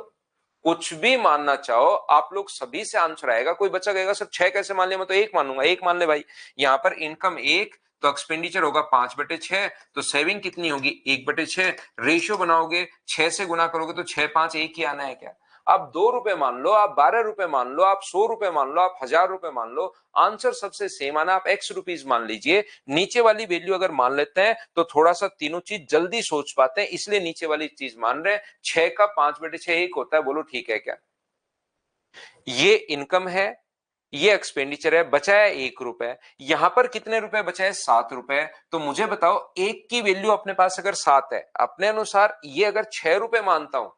कुछ भी मानना चाहो आप लोग, सभी से आंसर आएगा। कोई बच्चा कहेगा सर 6 कैसे मान लिया, मैं तो 1 मानूंगा। 1 मान ले भाई, यहाँ पर इनकम 1 तो एक्सपेंडिचर होगा 5/6, तो सेविंग कितनी होगी 1/6। रेशियो बनाओगे 6 से गुना करोगे तो 6, 5 एक ही आना है क्या। आप 2 रुपए मान लो, आप 12 रुपए मान लो, आप 100 रुपए मान लो, आप 1000 रुपए मान लो, आंसर सबसे सेम आना। आप एक्स रुपीज मान लीजिए। नीचे वाली वैल्यू अगर मान लेते हैं तो थोड़ा सा तीनों चीज जल्दी सोच पाते हैं, इसलिए नीचे वाली चीज मान रहे हैं। 6 का 5/6 एक होता है, बोलो ठीक है क्या। ये इनकम है, ये एक्सपेंडिचर है, बचा है 1 रुपए। यहां पर कितने रुपए बचा है 7 रुपए। तो मुझे बताओ एक की वैल्यू अपने पास अगर 7 है, अपने अनुसार ये अगर 6 रुपए मानता हूं,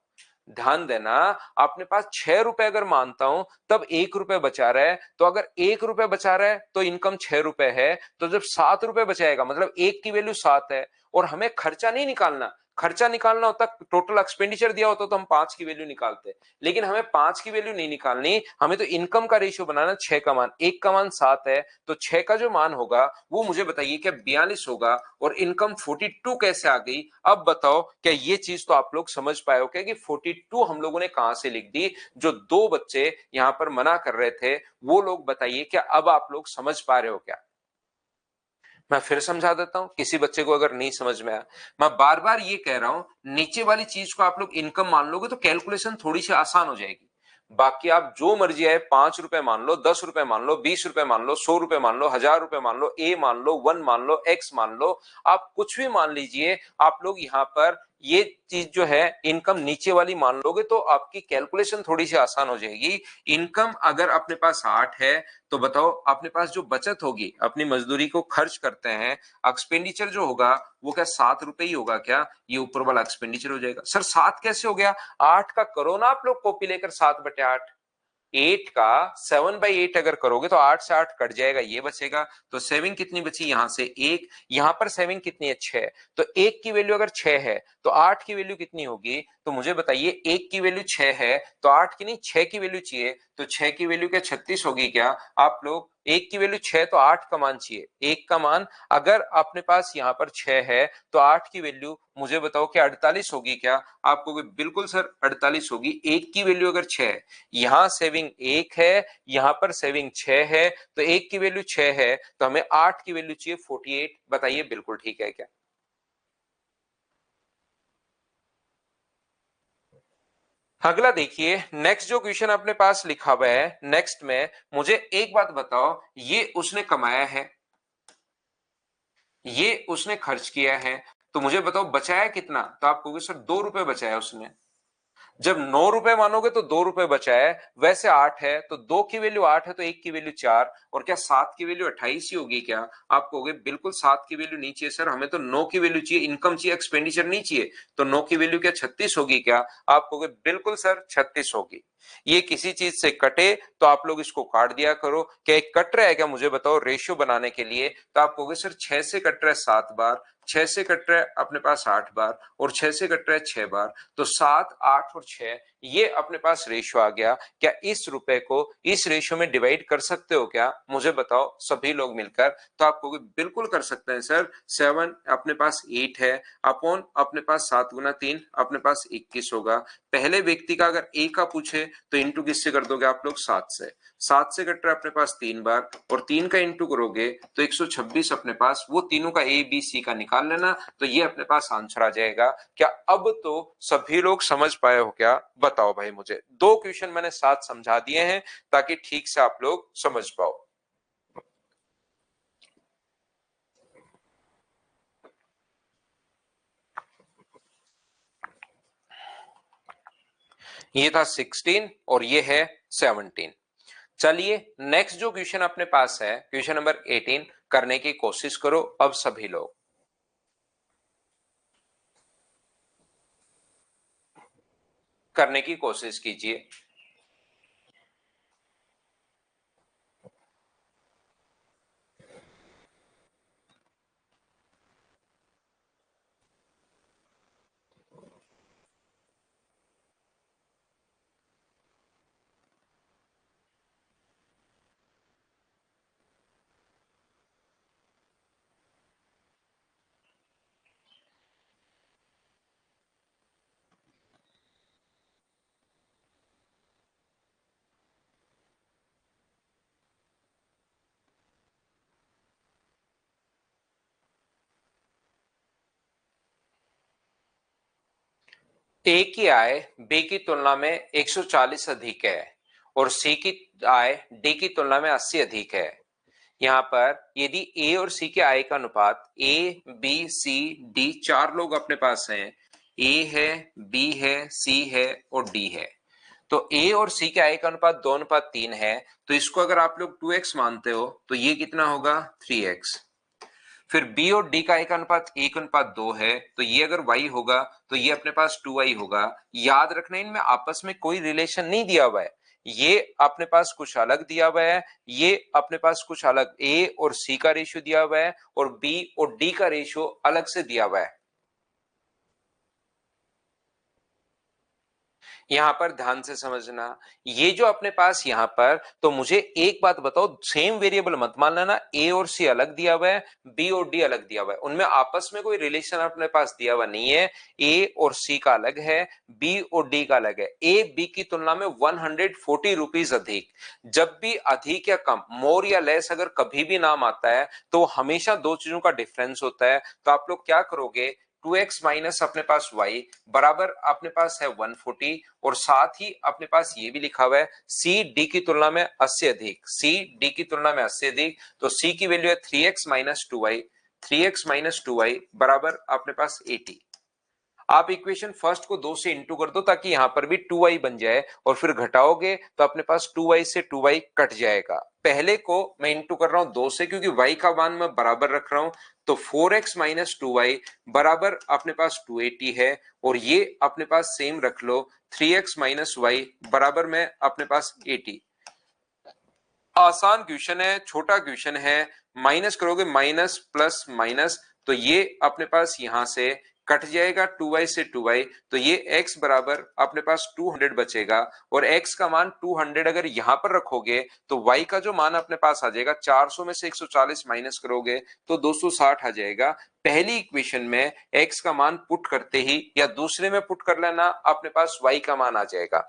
ध्यान देना, अपने पास 6 रुपए अगर मानता हूं तब 1 रुपए बचा रहा है। तो अगर 1 रुपए बचा रहा है तो इनकम 6 रुपए है, तो जब 7 रुपए बचाएगा मतलब एक की वैल्यू 7 है और हमें खर्चा नहीं निकालना। खर्चा निकालना होता, टोटल एक्सपेंडिचर दिया होता तो हम 5 की वैल्यू निकालते, लेकिन हमें 5 की वैल्यू नहीं निकालनी, हमें तो इनकम का रेशियो बनाना। 6 का मान, 1 का मान 7 है, तो 6 का जो मान होगा वो मुझे बताइए क्या 42 होगा, और इनकम 42 कैसे आ गई। अब बताओ क्या ये चीज तो आप लोग समझ पाए हो क्या कि 42 हम लोगों ने कहां से लिख दी। जो दो बच्चे यहां पर मना कर रहे थे वो लोग बताइए क्या अब आप लोग समझ पा रहे हो क्या। मैं फिर समझा देता हूं, किसी बच्चे को अगर नहीं समझ में आया। मैं बार बार ये कह रहा हूं, नीचे वाली चीज को आप लोग इनकम मान लोगे तो कैलकुलेशन थोड़ी सी आसान हो जाएगी। बाकी आप जो मर्जी है 5 रुपए मान लो, 10 रुपए मान लो, 20 रुपए मान लो, 100 रुपए मान लो, 1000 रुपए मान लो, ए मान लो, 1 मान लो, एक्स मान लो, आप कुछ भी मान लीजिए। आप लोग यहाँ पर ये चीज जो है इनकम नीचे वाली मान लोगे तो आपकी कैलकुलेशन थोड़ी सी आसान हो जाएगी। इनकम अगर अपने पास 8 है तो बताओ अपने पास जो बचत होगी, अपनी मजदूरी को खर्च करते हैं, एक्सपेंडिचर जो होगा वो क्या 7 रुपए ही होगा क्या। ये ऊपर वाला एक्सपेंडिचर हो जाएगा। सर 7 कैसे हो गया, 8 का करो ना आप लोग कॉपी लेकर 7/8। 8 का 7/8 अगर करोगे तो 8 से 8 कट जाएगा, ये बचेगा। तो सेविंग कितनी बची यहां से 1, यहां पर सेविंग कितनी है 6। तो 1 की वैल्यू अगर 6 है तो 8 की वैल्यू कितनी होगी। तो मुझे बताइए 1 की वैल्यू 6 है तो 8 की नहीं 6 की वैल्यू चाहिए, तो 6 की वैल्यू क्या 36 होगी क्या। आप लोग 1 की वैल्यू 6 तो 8 का मान चाहिए, 1 का मान अगर अपने पास यहाँ पर 6 है तो 8 की वैल्यू मुझे बताओ क्या 48 होगी क्या। आपको बिल्कुल सर 48 होगी। 1 की वैल्यू अगर 6 है, यहां सेविंग 1 है, यहां पर सेविंग 6 है, तो 1 की वैल्यू 6 है तो हमें 8 की वैल्यू चाहिए 48। बताइए बिल्कुल ठीक है क्या। अगला देखिए, नेक्स्ट जो क्वेश्चन अपने पास लिखा हुआ है, नेक्स्ट में मुझे एक बात बताओ, ये उसने कमाया है, ये उसने खर्च किया है, तो मुझे बताओ बचाया कितना? तो आप कहोगे सर 2 रुपए बचाया उसने। जब 9 रुपए मानोगे तो 2 रुपए बचा है, वैसे 8 है तो 2 की वैल्यू 8 है तो 1 की वैल्यू 4, और क्या 7 की वैल्यू 28 ही होगी क्या? आप कहोगे बिल्कुल 7 की वैल्यू नहीं चाहिए सर, हमें तो 9 की वैल्यू चाहिए, इनकम चाहिए, एक्सपेंडिचर नहीं चाहिए। तो 9 की वैल्यू क्या 36 होगी क्या? आप कहोगे बिल्कुल सर 36 होगी। ये किसी चीज से कटे तो आप लोग इसको काट दिया करो। क्या एक कट रहा है क्या? मुझे बताओ रेशियो बनाने के लिए। तो आप कहोगे सर 6 से कट रहा है 7 बार, 6 से कट रहा है अपने पास 8 बार, और 6 से कट रहा है 6 बार, तो 7, 8 और 6 ये अपने पास रेशियो आ गया। क्या इस रुपए को इस रेशियो में डिवाइड कर सकते हो क्या? मुझे बताओ सभी लोग मिलकर। तो आप कहोगे बिल्कुल कर सकते हैं सर। 7 अपने पास 8 है, अपॉन अपने पास 7 गुना 3 अपने पास 21 होगा। पहले व्यक्ति का अगर ए का पूछे तो इंटू किससे कर दोगे आप लोग? 7 से। 7 से कट रहा है अपने पास 3 बार, और 3 का इंटू करोगे तो 126 अपने पास, वो तीनों का ए बी सी का निकाल लेना, तो ये अपने पास आंसर आ जाएगा। क्या अब तो सभी लोग समझ पाए हो क्या? बताओ भाई मुझे। 2 क्वेश्चन मैंने साथ समझा दिए हैं ताकि ठीक से आप लोग समझ पाओ। ये था 16 और ये है 17। चलिए नेक्स्ट जो क्वेश्चन अपने पास है, क्वेश्चन नंबर 18 करने की कोशिश करो अब सभी लोग। करने की कोशिश कीजिए। ए की आय बी की तुलना में 140 अधिक है, और सी की आय डी की तुलना में 80 अधिक है। यहाँ पर यदि ए और सी के आय का अनुपात, ए बी सी डी 4 लोग अपने पास हैं, ए है, बी है, सी है और डी है, तो ए और सी के आय का अनुपात 2:3 है। तो इसको अगर आप लोग 2x मानते हो तो ये कितना होगा? 3x। फिर बी और डी का एक अनुपात 1:2 है, तो ये अगर y होगा तो ये अपने पास 2y होगा। याद रखना इनमें आपस में कोई रिलेशन नहीं दिया हुआ है, ये अपने पास कुछ अलग दिया हुआ है, ये अपने पास कुछ अलग a और c का रेशियो दिया हुआ है, और b और d का रेशियो अलग से दिया हुआ है। यहां पर ध्यान से समझना, ये जो अपने पास यहां पर, तो मुझे एक बात बताओ, सेम वेरिएबल मत मान लेना, ए और सी अलग दिया हुआ है, बी और डी अलग दिया हुआ है, उनमें आपस में कोई रिलेशन अपने पास दिया हुआ नहीं है। ए और सी का अलग है, बी और डी का अलग है। ए बी की तुलना में 140 रुपीज अधिक। जब भी अधिक या कम, मोर या लेस अगर कभी भी नाम आता है तो हमेशा दो चीजों का डिफरेंस होता है। तो आप लोग क्या करोगे? 2x माइनस अपने पास y बराबर अपने पास है 140, और साथ ही अपने पास ये भी लिखा हुआ है सी डी की तुलना में 80 अधिक, सी डी की तुलना में 80 अधिक, तो सी की वैल्यू है 3x-2y, 3x-2y बराबर अपने पास 80। आप इक्वेशन फर्स्ट को 2 से इंटू कर दो ताकि यहां पर भी 2y बन जाए, और फिर घटाओगे तो अपने पास 2y से 2y कट जाएगा। पहले को मैं इंटू कर रहा हूं 2 से क्योंकि y का मान मैं बराबर रख रहा हूं, तो 4x-2y बराबर अपने पास 280 है, और ये अपने पास सेम रख लो 3x-y बराबर में अपने पास 80। आसान क्वेश्चन है, छोटा क्वेश्चन है। माइनस करोगे माइनस प्लस माइनस, तो ये अपने पास यहां से कट जाएगा 2y से 2y, तो ये x बराबर अपने पास 200 बचेगा, और x का मान 200 अगर यहां पर रखोगे तो y का जो मान अपने पास आ जाएगा, 400 में से 140 माइनस करोगे तो 260 आ जाएगा। पहली इक्वेशन में x का मान पुट करते ही या दूसरे में पुट कर लेना, अपने पास y का मान आ जाएगा।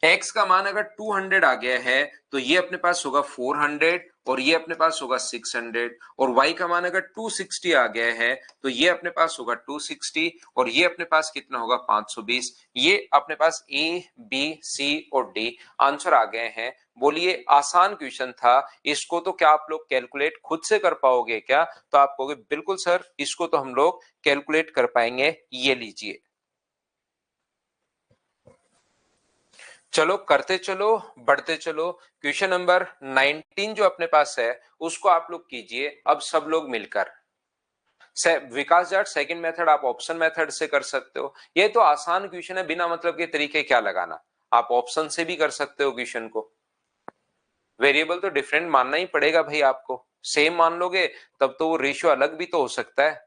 x का मान अगर 200 आ गया है तो ये अपने पास होगा 400, और ये अपने पास होगा 600 और y का मान अगर 260 आ गया है तो ये अपने पास होगा 260 और ये अपने पास कितना होगा 520। ये अपने पास ए बी सी और डी आंसर आ गए हैं। बोलिए आसान क्वेश्चन था, इसको तो क्या आप लोग कैलकुलेट खुद से कर पाओगे क्या? तो आप कहोगे बिल्कुल सर इसको तो हम लोग कैलकुलेट कर पाएंगे। ये लीजिए, चलो करते चलो बढ़ते चलो। क्वेश्चन नंबर 19 जो अपने पास है उसको आप लोग कीजिए अब सब लोग मिलकर। विकास जाट सेकंड मेथड आप ऑप्शन मेथड से कर सकते हो। ये तो आसान क्वेश्चन है, बिना मतलब के तरीके क्या लगाना। आप ऑप्शन से भी कर सकते हो क्वेश्चन को। वेरिएबल तो डिफरेंट मानना ही पड़ेगा भाई आपको। सेम मान लोगे तब तो वो रेशियो अलग भी तो हो सकता है,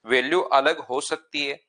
वैल्यू अलग हो सकती है।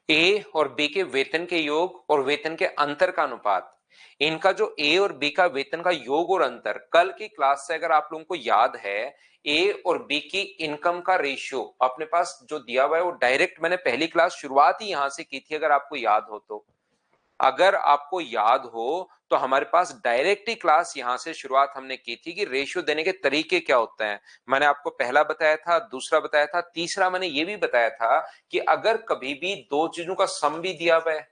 ए और बी के वेतन के योग और वेतन के अंतर का अनुपात, इनका जो ए और बी का वेतन का योग और अंतर, कल की क्लास से अगर आप लोगों को याद है, ए और बी की इनकम का रेशियो अपने पास जो दिया हुआ है वो डायरेक्ट मैंने पहली क्लास शुरुआत ही यहां से की थी, अगर आपको याद हो तो। अगर आपको याद हो तो हमारे पास डायरेक्ट ही क्लास यहां से शुरुआत हमने की थी कि रेशियो देने के तरीके क्या होते हैं। मैंने आपको पहला बताया था, दूसरा बताया था, तीसरा मैंने ये भी बताया था कि अगर कभी भी दो चीजों का सम भी दिया हुआ है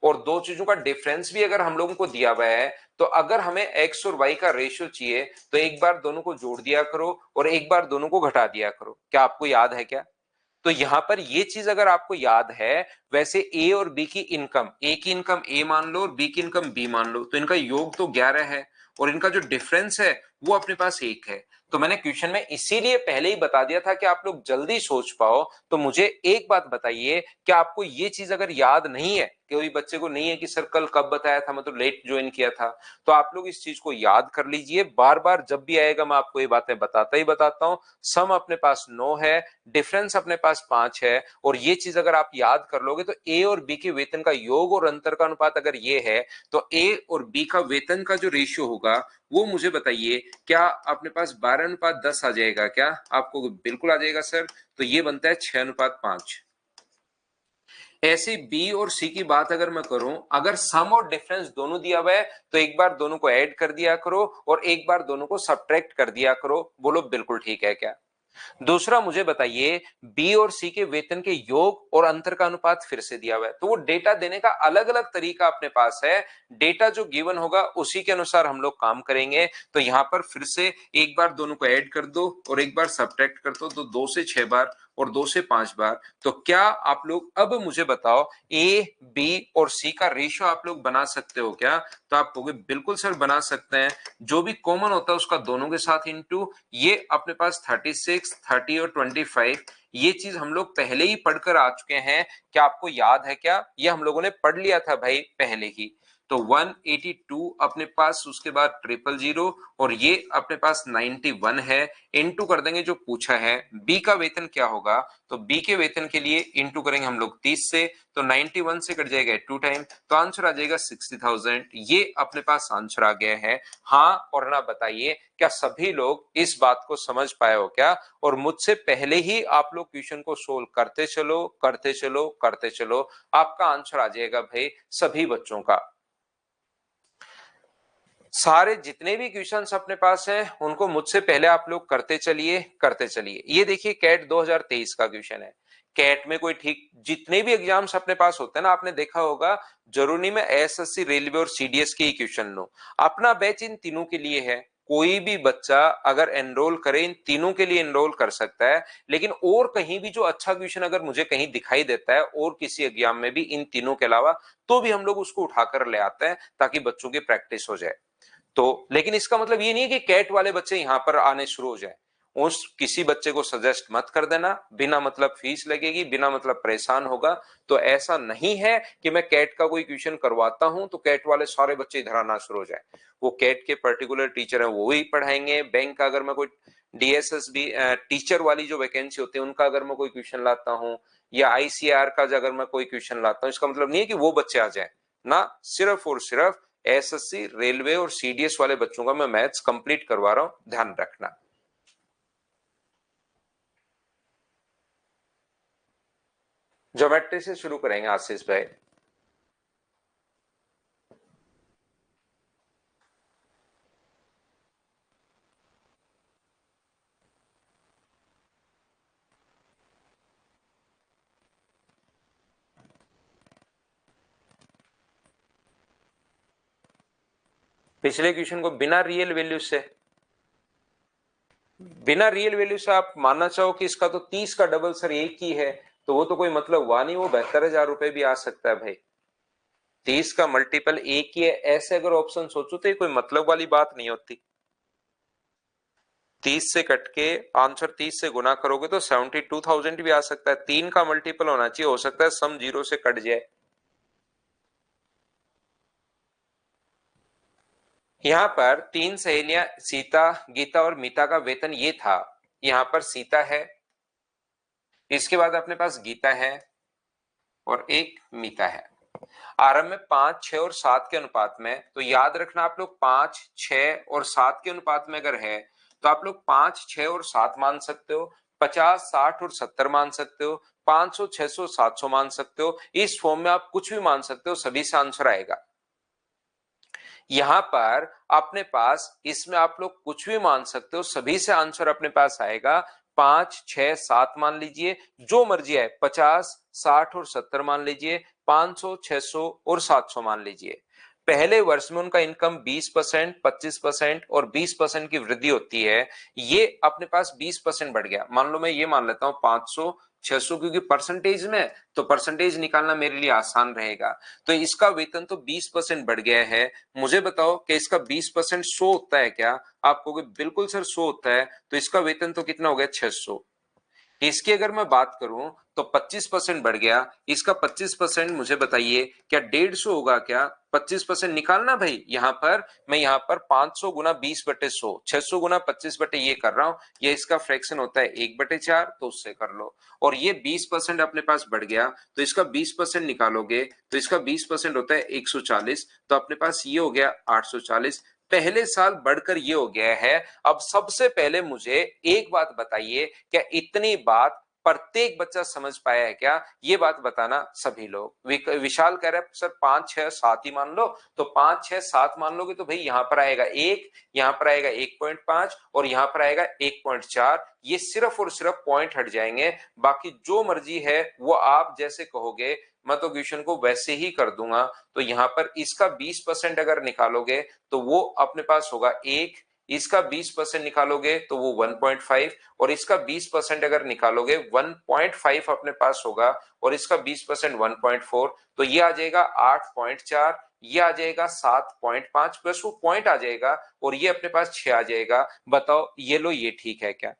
और दो चीजों का डिफरेंस भी अगर हम लोगों को दिया हुआ है, तो अगर हमें एक्स और वाई का रेशियो चाहिए तो एक बार दोनों को जोड़ दिया करो और एक बार दोनों को घटा दिया करो। क्या आपको याद है क्या? तो यहां पर ये चीज अगर आपको याद है, वैसे ए और बी की इनकम, ए की इनकम ए मान लो और बी की इनकम बी मान लो, तो इनका योग तो 11 है और इनका जो डिफरेंस है वो अपने पास 1 है। तो मैंने क्वेश्चन में इसीलिए पहले ही बता दिया था कि आप लोग जल्दी सोच पाओ। तो मुझे एक बात बताइए, क्या आपको ये चीज अगर याद नहीं है, कोई बच्चे को नहीं है कि सर कल कब बताया था, मैं तो लेट ज्वाइन किया था, तो आप लोग इस चीज को याद कर लीजिए। बार बार जब भी आएगा मैं आपको ये बातें बताता ही बताता हूं। सम अपने पास 9 है, डिफरेंस अपने पास 5 है और ये चीज अगर आप याद कर लोगे तो ए और बी के वेतन का योग और अंतर का अनुपात अगर ये है तो ए और बी का वेतन का जो रेशियो होगा वो मुझे बताइए, क्या अपने पास 12:10 आ जाएगा क्या? आपको बिल्कुल आ जाएगा सर। तो ये बनता है 6:5। ऐसे बी और सी की बात अगर मैं करूं, अगर सम और डिफरेंस दोनों दिया हुआ है तो एक बार दोनों को ऐड कर दिया करो और एक बार दोनों को सब्ट्रैक्ट कर दिया करो। बोलो बिल्कुल ठीक है क्या? दूसरा मुझे बताइए, बी और सी के वेतन के योग और अंतर का अनुपात फिर से दिया हुआ है, तो वो डेटा देने का अलग अलग तरीका अपने पास है। डेटा जो गिवन होगा उसी के अनुसार हम लोग काम करेंगे। तो यहां पर फिर से एक बार दोनों को ऐड कर दो और एक बार सब्ट्रैक्ट कर दो, तो 2 से 6 बार और 2 से 5 बार। तो क्या आप लोग अब मुझे बताओ, ए बी और सी का रेशियो आप लोग बना सकते हो क्या? तो आप कहोगे बिल्कुल सर बना सकते हैं। जो भी कॉमन होता है उसका दोनों के साथ इंटू, ये अपने पास 36, 30 और 25, ये चीज हम लोग पहले ही पढ़कर आ चुके हैं। क्या आपको याद है क्या? ये हम लोगों ने पढ़ लिया था भाई पहले ही। तो 182 अपने पास, उसके बाद 000 और ये अपने पास 91 है। इंटू कर देंगे जो पूछा है, बी का वेतन क्या होगा, तो बी के वेतन के लिए इंटू करेंगे हम लोग 30 से, तो 91 से कट जाएगा 2 टाइम, तो आंसर आ जाएगा 60,000। ये अपने पास आंसर आ गया है। हाँ और ना बताइए, क्या सभी लोग इस बात को समझ पाए हो क्या? और मुझसे पहले ही आप लोग क्वेश्चन को सोल्व करते चलो करते चलो करते चलो, आपका आंसर आ जाएगा भाई सभी बच्चों का। सारे जितने भी क्वेश्चंस अपने पास हैं उनको मुझसे पहले आप लोग करते चलिए करते चलिए। ये देखिए कैट 2023 का क्वेश्चन है। कैट में कोई ठीक जितने भी एग्जाम्स अपने पास होते हैं ना, आपने देखा होगा, जरूरी नहीं मैं एसएससी रेलवे और सीडीएस के ही क्वेश्चन लूं। अपना बैच इन तीनों के लिए है। कोई भी बच्चा अगर एनरोल करे इन तीनों के लिए एनरोल कर सकता है। लेकिन और कहीं भी जो अच्छा क्वेश्चन अगर मुझे कहीं दिखाई देता है और किसी एग्जाम में भी इन तीनों के अलावा, तो भी हम लोग उसको उठाकर ले आते हैं ताकि बच्चों की प्रैक्टिस हो जाए। तो लेकिन इसका मतलब ये नहीं है कि कैट वाले बच्चे यहां पर आने शुरू हो जाए। उस किसी बच्चे को सजेस्ट मत कर देना, बिना मतलब फीस लगेगी, बिना मतलब परेशान होगा। तो ऐसा नहीं है कि मैं कैट का कोई क्वेश्चन करवाता हूं तो कैट वाले सारे बच्चे इधर आना शुरू हो जाए। वो कैट के पर्टिकुलर टीचर है वो ही पढ़ाएंगे। बैंक का अगर मैं कोई डीएसएसबी टीचर वाली जो वैकेंसी होती है उनका अगर मैं कोई क्वेश्चन लाता हूं, या आईसीआर का अगर मैं कोई क्वेश्चन लाता हूं, इसका मतलब नहीं है कि वो बच्चे आ जाए ना। सिर्फ और सिर्फ एसएससी, रेलवे और सीडीएस वाले बच्चों का मैं मैथ्स कंप्लीट करवा रहा हूं, ध्यान रखना। ज्योमेट्री से शुरू करेंगे आशीष भाई। पिछले क्वेश्चन को बिना रियल वैल्यू से आप मानना चाहो कि इसका तो 30 का डबल सर एक ही है, तो वो तो कोई मतलब हुआ नहीं, वो 72,000 रुपए भी आ सकता है भाई। 30 का मल्टीपल एक ही है, ऐसे अगर ऑप्शन सोचो तो ये कोई मतलब वाली बात नहीं होती। 30 से कट के आंसर 30 से गुना करोगे तो 72,000 भी आ सकता है। 3 का मल्टीपल होना चाहिए, हो सकता है सम 0 से कट जाए। यहां पर 3 सहेलियां सीता, गीता और मीता का वेतन ये था। यहां पर सीता है, इसके बाद अपने पास गीता है और एक मीता है। आरंभ में 5, 6 और 7 के अनुपात में, तो याद रखना आप लोग 5, 6 और 7 के अनुपात में अगर है तो आप लोग 5, 6 और 7 मान सकते हो, 50, 60 और 70 मान सकते हो, 500, 600, 700 मान सकते हो। इस फॉर्म में आप कुछ भी मान सकते हो, सभी से आंसर आएगा। यहां पर अपने पास इसमें आप लोग कुछ भी मान सकते हो, सभी से आंसर अपने पास आएगा। 5, 6, 7 मान लीजिए, जो मर्जी है, 50, 60 और 70 मान लीजिए, 500, 600 और 700 मान लीजिए। पहले वर्ष में उनका इनकम 20%, 25% और 20% की वृद्धि होती है। ये अपने पास 20% बढ़ गया। मान लो मैं ये मान लेता हूं 500, 600, क्योंकि परसेंटेज में तो परसेंटेज निकालना मेरे लिए आसान रहेगा। तो इसका वेतन तो 20% बढ़ गया है। मुझे बताओ कि इसका 20% 100 होता है क्या? आप कहोगे बिल्कुल सर 100 होता है। तो इसका वेतन तो कितना हो गया? 600। इसकी अगर मैं बात करूं तो 25% बढ़ गया। इसका 25% मुझे बताइए क्या 150 होगा क्या? 25% निकालना भाई। यहां पर मैं यहां पर 500 गुना 20/100, 600 गुना 25 ये कर रहा हूं। ये इसका फ्रैक्शन होता है 1/4, तो उससे कर लो। और ये 20% अपने पास बढ़ गया, तो इसका 20% निकालोगे तो इसका 20% होता है 140, तो अपने पास ये हो गया 840। पहले साल बढ़कर ये हो गया है। अब सबसे पहले मुझे एक बात बताइए, क्या इतनी बात प्रत्येक बच्चा समझ पाया है क्या? ये बात बताना सभी लोग। विशाल कह रहा है सर 5, 6, 7 ही मान लो। तो 5, 6, 7 मान लोगे तो भाई यहां पर आएगा 1, यहां पर आएगा 1.5 और यहां पर आएगा 1.4। ये सिर्फ और सिर्फ पॉइंट हट जाएंगे, बाकी जो मर्जी है वो आप जैसे कहोगे मैं तो क्वेश्चन को वैसे ही कर दूंगा। तो यहां पर इसका 20% अगर निकालोगे तो वो अपने पास होगा 1, इसका 20% निकालोगे तो वो 1.5 और इसका 20% अगर निकालोगे 1.5 अपने पास होगा और इसका 20% 1.4, तो ये आ जाएगा 8.4, ये आ जाएगा 7.5 प्लस वो पॉइंट आ जाएगा और ये अपने पास 6 आ जाएगा। बताओ ये लो, ये ठीक है क्या?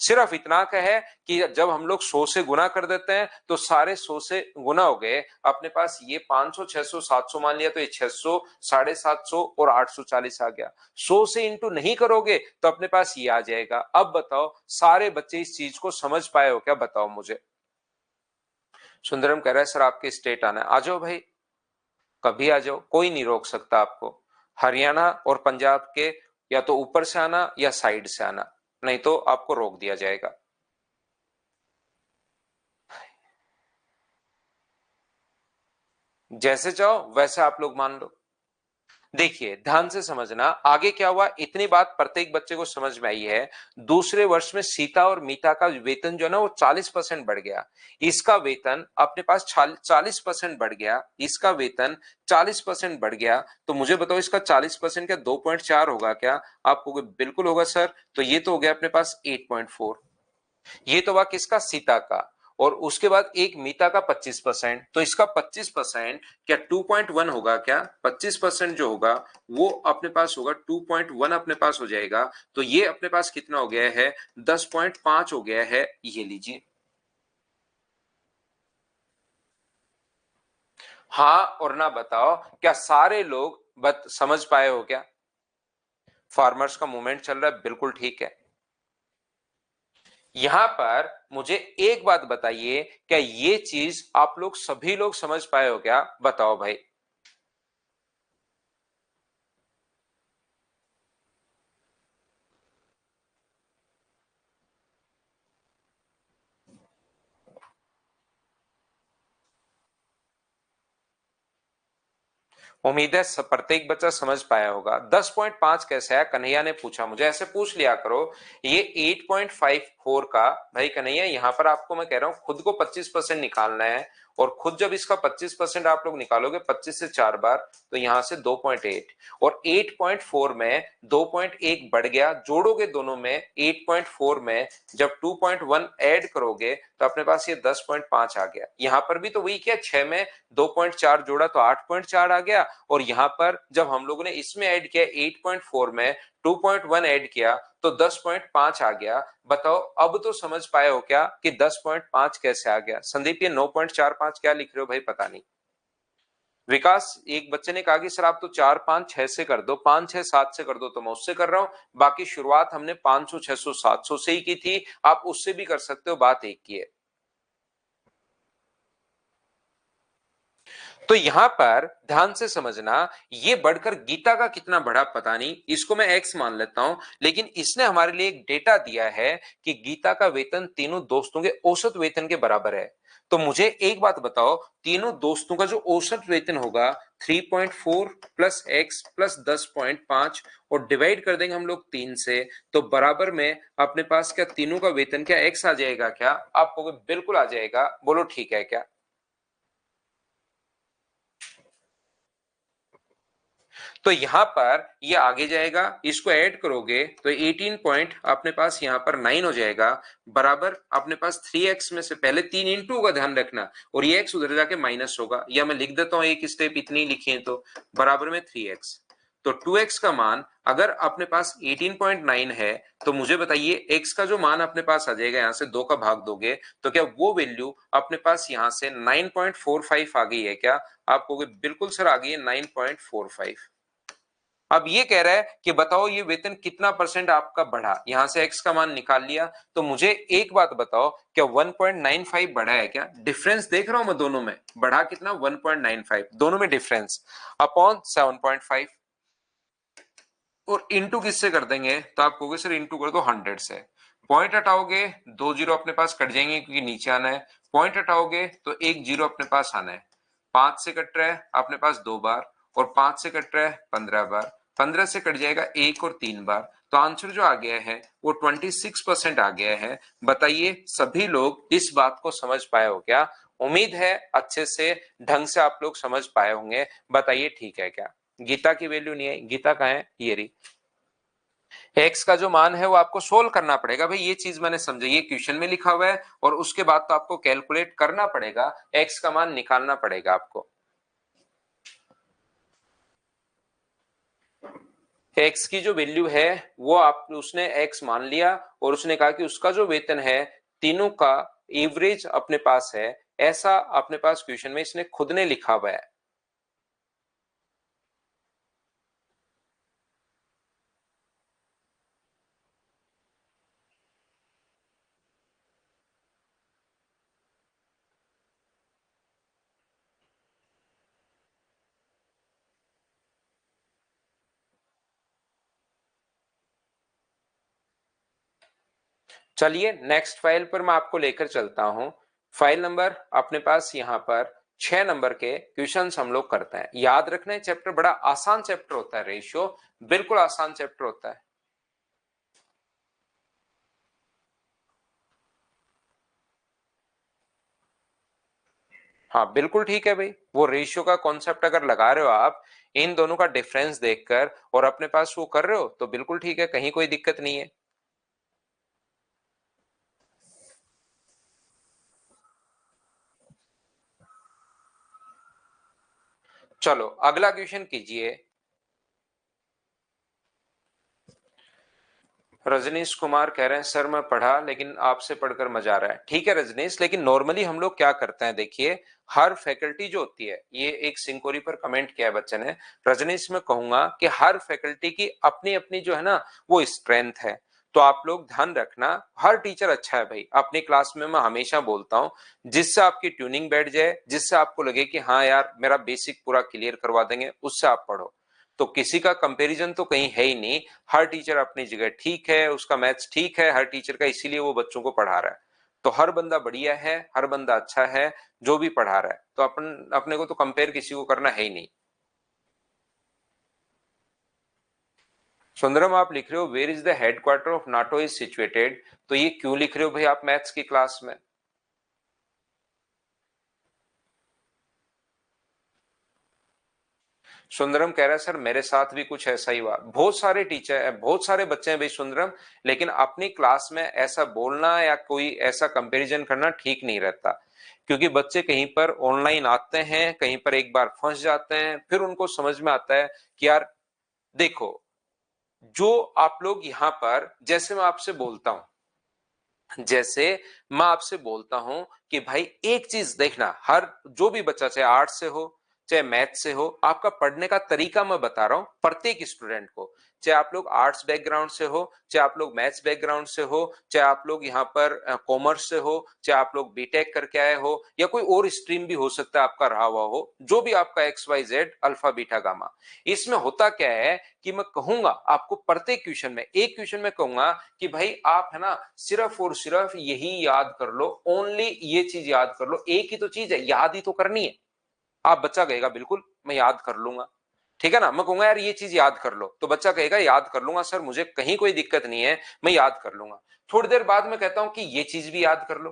सिर्फ इतना का है कि जब हम लोग 100 से गुना कर देते हैं तो सारे 100 से गुना हो गए। अपने पास ये 500, 600, 700 मान लिया तो ये 600, 750 और 840 आ गया। 100 से इंटू नहीं करोगे तो अपने पास ये आ जाएगा। अब बताओ सारे बच्चे इस चीज को समझ पाए हो क्या? बताओ मुझे। सुंदरम कह रहा है सर आपके स्टेट आना है। आ जाओ भाई, कभी आ जाओ, कोई नहीं रोक सकता आपको। हरियाणा और पंजाब के या तो ऊपर से आना या साइड से आना, नहीं तो आपको रोक दिया जाएगा। जैसे चाहो वैसे आप लोग मान लो। देखिए ध्यान से समझना, आगे क्या हुआ, इतनी बात प्रत्येक बच्चे को समझ में आई है। दूसरे वर्ष में सीता और मीता का वेतन जो है ना वो 40% बढ़ गया। इसका वेतन अपने पास 40% बढ़ गया, इसका वेतन 40% बढ़ गया। तो मुझे बताओ इसका 40% क्या 2.4 होगा क्या? आपको बिल्कुल होगा सर। तो ये तो हो गया अपने पास 8.4। ये तो हुआ किसका? सीता का। और उसके बाद एक मीता का 25%, तो इसका 25% क्या 2.1 होगा क्या? 25% जो होगा वो अपने पास होगा 2.1 अपने पास हो जाएगा। तो ये अपने पास कितना हो गया है? 10.5 हो गया है। ये लीजिए। हाँ और ना बताओ, क्या सारे लोग समझ पाए हो क्या? फार्मर्स का मूवमेंट चल रहा है, बिल्कुल ठीक है। यहां पर मुझे एक बात बताइए, क्या ये चीज आप लोग सभी लोग समझ पाए हो क्या? बताओ भाई। उम्मीद है प्रत्येक बच्चा समझ पाया होगा। 10.5 कैसे है, कन्हैया ने पूछा। मुझे ऐसे पूछ लिया करो, ये 8.54 का, भाई कन्हैया यहाँ पर आपको मैं कह रहा हूँ खुद को 25% निकालना है, और खुद जब इसका 25% आप लोग निकालोगे 25 से 4 बार, तो यहां से 2.8, और 8.4 में 2.1 बढ़ गया, जोड़ोगे दोनों में 8.4 में जब 2.1 ऐड करोगे तो अपने पास ये 10.5 आ गया। यहां पर भी तो वही किया, 6 में 2.4 जोड़ा तो 8.4 आ गया, और यहां पर जब हम लोगों ने इसमें ऐड किया 8.4 में 2.1 ऐड किया तो 10.5 आ गया। बताओ अब तो समझ पाए हो क्या कि 10.5 कैसे आ गया। संदीप ये 9.45 क्या लिख रहे हो भाई, पता नहीं। विकास, एक बच्चे ने कहा कि सर आप तो 4 5 6 से कर दो, 5 6 7 से कर दो, तो मैं उससे कर रहा हूं। बाकी शुरुआत हमने 500 600 700 से ही की थी, आप उससे भी कर सकते हो, बात एक की है। तो यहां पर ध्यान से समझना, ये बढ़कर गीता का कितना बढ़ा पता नहीं, इसको मैं एक्स मान लेता हूं, लेकिन इसने हमारे लिए एक डेटा दिया है कि गीता का वेतन तीनों दोस्तों के औसत वेतन के बराबर है। तो मुझे एक बात बताओ, तीनों दोस्तों का जो औसत वेतन होगा 3.4 प्लस एक्स प्लस 10.5, और डिवाइड कर देंगे हम लोग 3 से, तो बराबर में अपने पास क्या तीनों का वेतन क्या एक्स आ जाएगा क्या? आप कहोगे बिल्कुल आ जाएगा, बोलो ठीक है क्या? तो यहां पर ये आगे जाएगा, इसको ऐड करोगे तो 18 पॉइंट अपने पास यहां पर 9 हो जाएगा, बराबर अपने पास 3x में से पहले 3 इंटू का ध्यान रखना, और ये x उधर जाके माइनस होगा, या मैं लिख देता हूं एक स्टेप इतनी लिखी है, तो बराबर में 3x। तो 2x का मान अगर अपने पास 18.9 है, तो मुझे बताइए x का जो मान अपने पास आ जाएगा, यहां से 2 का भाग दोगे तो क्या वो वैल्यू अपने पास यहां से 9.45 आ गई है क्या? आप कहोगे बिल्कुल सर आ गई है 9.45। अब ये कह रहा है कि बताओ ये वेतन कितना परसेंट आपका बढ़ा, यहां से एक्स का मान निकाल लिया। तो मुझे एक बात बताओ, क्या 1.95 बढ़ा है क्या? डिफरेंस देख रहा हूं मैं दोनों में, बढ़ा कितना? 1.95, दोनों में डिफरेंस अपॉन 7.5, और इंटू किससे कर देंगे? तो आप कहोगे सर इंटू कर दो 100 से। पॉइंट हटाओगे, 2 जीरो अपने पास कट जाएंगे क्योंकि नीचे आना है। पॉइंट हटाओगे तो 1 जीरो अपने पास आना है। 5 से कट रहा है अपने पास 2 बार, और 5 से कट रहा है 15 बार, 15 से कट जाएगा 1 और 3 बार, तो आंसर जो आ गया है वो 26% आ गया है। बताइए सभी लोग इस बात को समझ पाए हो क्या? उम्मीद है अच्छे से ढंग से आप लोग समझ पाए होंगे। बताइए ठीक है क्या? गीता की वैल्यू नहीं है, गीता कहाँ है? ये रही। एक्स का जो मान है वो आपको सोल्व करना पड़ेगा भाई, ये चीज मैंने समझी, ये क्वेश्चन में लिखा हुआ है, और उसके बाद तो आपको कैलकुलेट करना पड़ेगा, एक्स का मान निकालना पड़ेगा आपको। एक्स की जो वैल्यू है वो आप, उसने एक्स मान लिया, और उसने कहा कि उसका जो वेतन है तीनों का एवरेज अपने पास है, ऐसा अपने पास क्वेश्चन में इसने खुद ने लिखा हुआ है। चलिए नेक्स्ट फाइल पर मैं आपको लेकर चलता हूं। फाइल नंबर अपने पास यहां पर 6 नंबर के क्वेश्चंस हम लोग करते हैं। याद रखना है चैप्टर बड़ा आसान चैप्टर होता है, रेशियो बिल्कुल आसान चैप्टर होता है। हाँ बिल्कुल ठीक है भाई, वो रेशियो का कॉन्सेप्ट अगर लगा रहे हो आप इन दोनों का डिफरेंस देखकर और अपने पास वो कर रहे हो तो बिल्कुल ठीक है, कहीं कोई दिक्कत नहीं है। चलो अगला क्वेश्चन कीजिए। रजनीश कुमार कह रहे हैं सर मैं पढ़ा लेकिन आपसे पढ़कर मजा आ रहा है। ठीक है रजनीश, लेकिन नॉर्मली हम लोग क्या करते हैं, देखिए हर फैकल्टी जो होती है, ये एक सिंकोरी पर कमेंट किया है बच्चे ने, रजनीश मैं कहूंगा कि हर फैकल्टी की अपनी अपनी जो है ना वो स्ट्रेंथ है। तो आप लोग ध्यान रखना, हर टीचर अच्छा है भाई, अपनी क्लास में मैं हमेशा बोलता हूँ जिससे आपकी ट्यूनिंग बैठ जाए, जिससे आपको लगे कि हाँ यार मेरा बेसिक पूरा क्लियर करवा देंगे, उससे आप पढ़ो। तो किसी का कंपैरिजन तो कहीं है ही नहीं, हर टीचर अपनी जगह ठीक है, उसका मैथ्स ठीक है हर टीचर का, इसीलिए वो बच्चों को पढ़ा रहा है। तो हर बंदा बढ़िया है, हर बंदा अच्छा है जो भी पढ़ा रहा है, तो अपन अपने को तो कंपेयर किसी को करना है ही नहीं। सुंदरम आप लिख रहे हो where is the headquarter of NATO is situated, तो ये क्यों लिख रहे हो भाई आप मैथ्स की क्लास में? सुंदरम कह रहा है सर मेरे साथ भी कुछ ऐसा ही हुआ। बहुत सारे टीचर है, बहुत सारे बच्चे हैं भाई सुंदरम, लेकिन अपनी क्लास में ऐसा बोलना या कोई ऐसा कंपैरिजन करना ठीक नहीं रहता, क्योंकि बच्चे कहीं पर ऑनलाइन आते हैं, कहीं पर एक बार फंस जाते हैं, फिर उनको समझ में आता है कि यार देखो, जो आप लोग यहाँ पर, जैसे मैं आपसे बोलता हूं, जैसे मैं आपसे बोलता हूं कि भाई एक चीज देखना, हर जो भी बच्चा चाहे आर्ट से हो चाहे मैथ से हो, आपका पढ़ने का तरीका मैं बता रहा हूं प्रत्येक स्टूडेंट को, चाहे आप लोग आर्ट्स बैकग्राउंड से हो, चाहे आप लोग मैथ्स बैकग्राउंड से हो, चाहे आप लोग यहाँ पर कॉमर्स से हो, चाहे आप लोग बीटेक करके आए हो, या कोई और स्ट्रीम भी हो सकता है आपका रहा हुआ हो, जो भी आपका X Y Z alpha beta gamma. इसमें होता क्या है कि मैं कहूंगा आपको प्रत्येक क्वेश्चन में, एक क्वेश्चन में कहूंगा कि भाई आप है ना सिर्फ और सिर्फ यही याद कर लो, ओनली ये चीज याद कर लो, एक ही तो चीज है, याद ही तो करनी है। आप बच्चा कहेगा बिल्कुल मैं याद कर लूंगा, ठीक है ना, मैं कहूंगा यार ये चीज याद कर लो, तो बच्चा कहेगा याद कर लूंगा सर, मुझे कहीं कोई दिक्कत नहीं है, मैं याद कर लूंगा। थोड़ी देर बाद मैं कहता हूं कि ये चीज भी याद कर लो,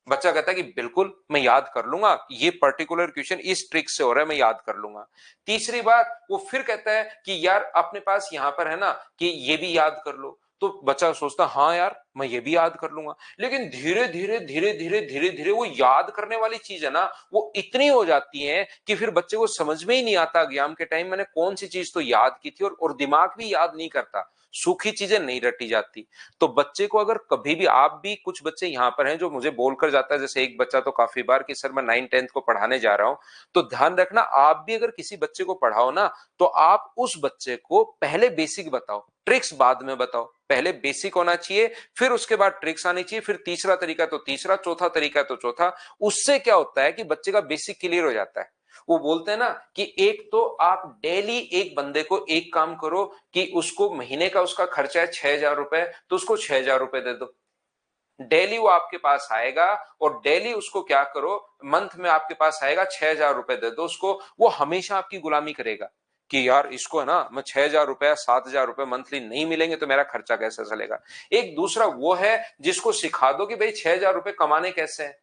बच्चा कहता है कि बिल्कुल मैं याद कर लूंगा, ये पर्टिकुलर क्वेश्चन इस ट्रिक से हो रहा है, मैं याद कर लूंगा। तीसरी बार वो फिर कहता है कि यार अपने पास यहां पर है ना कि ये भी याद कर लो, तो बच्चा सोचता हाँ यार मैं ये भी याद कर लूंगा। लेकिन धीरे धीरे धीरे धीरे धीरे धीरे वो याद करने वाली चीज है ना, वो इतनी हो जाती है कि फिर बच्चे को समझ में ही नहीं आता एग्जाम के टाइम मैंने कौन सी चीज तो याद की थी, और दिमाग भी याद नहीं करता, सूखी चीजें नहीं रटी जाती। तो बच्चे को अगर कभी भी, आप भी कुछ बच्चे यहाँ पर हैं जो मुझे बोलकर जाता है, जैसे एक बच्चा तो काफी बार कि सर मैं 9th 10th को पढ़ाने जा रहा हूं, तो ध्यान रखना आप भी अगर किसी बच्चे को पढ़ाओ ना, तो आप उस बच्चे को पहले बेसिक बताओ, ट्रिक्स बाद में बताओ। पहले बेसिक होना चाहिए, फिर उसके बाद ट्रिक्स आनी चाहिए, फिर तीसरा तरीका तो तीसरा, चौथा तरीका तो चौथा। उससे क्या होता है कि बच्चे का बेसिक क्लियर हो जाता है। वो बोलते हैं ना कि एक तो आप डेली एक बंदे को एक काम करो कि उसको महीने का उसका खर्चा है 6,000 रुपए, तो उसको 6,000 रुपए दे दो, डेली वो आपके पास आएगा, और डेली उसको क्या करो, मंथ में आपके पास आएगा 6,000 रुपए दे दो उसको, वो हमेशा आपकी गुलामी करेगा कि यार इसको है ना मैं 6,000 रुपया 7,000 रुपए मंथली नहीं मिलेंगे तो मेरा खर्चा कैसे चलेगा। एक दूसरा वो है जिसको सिखा दो कि भाई 6,000 रुपए कमाने कैसे हैं,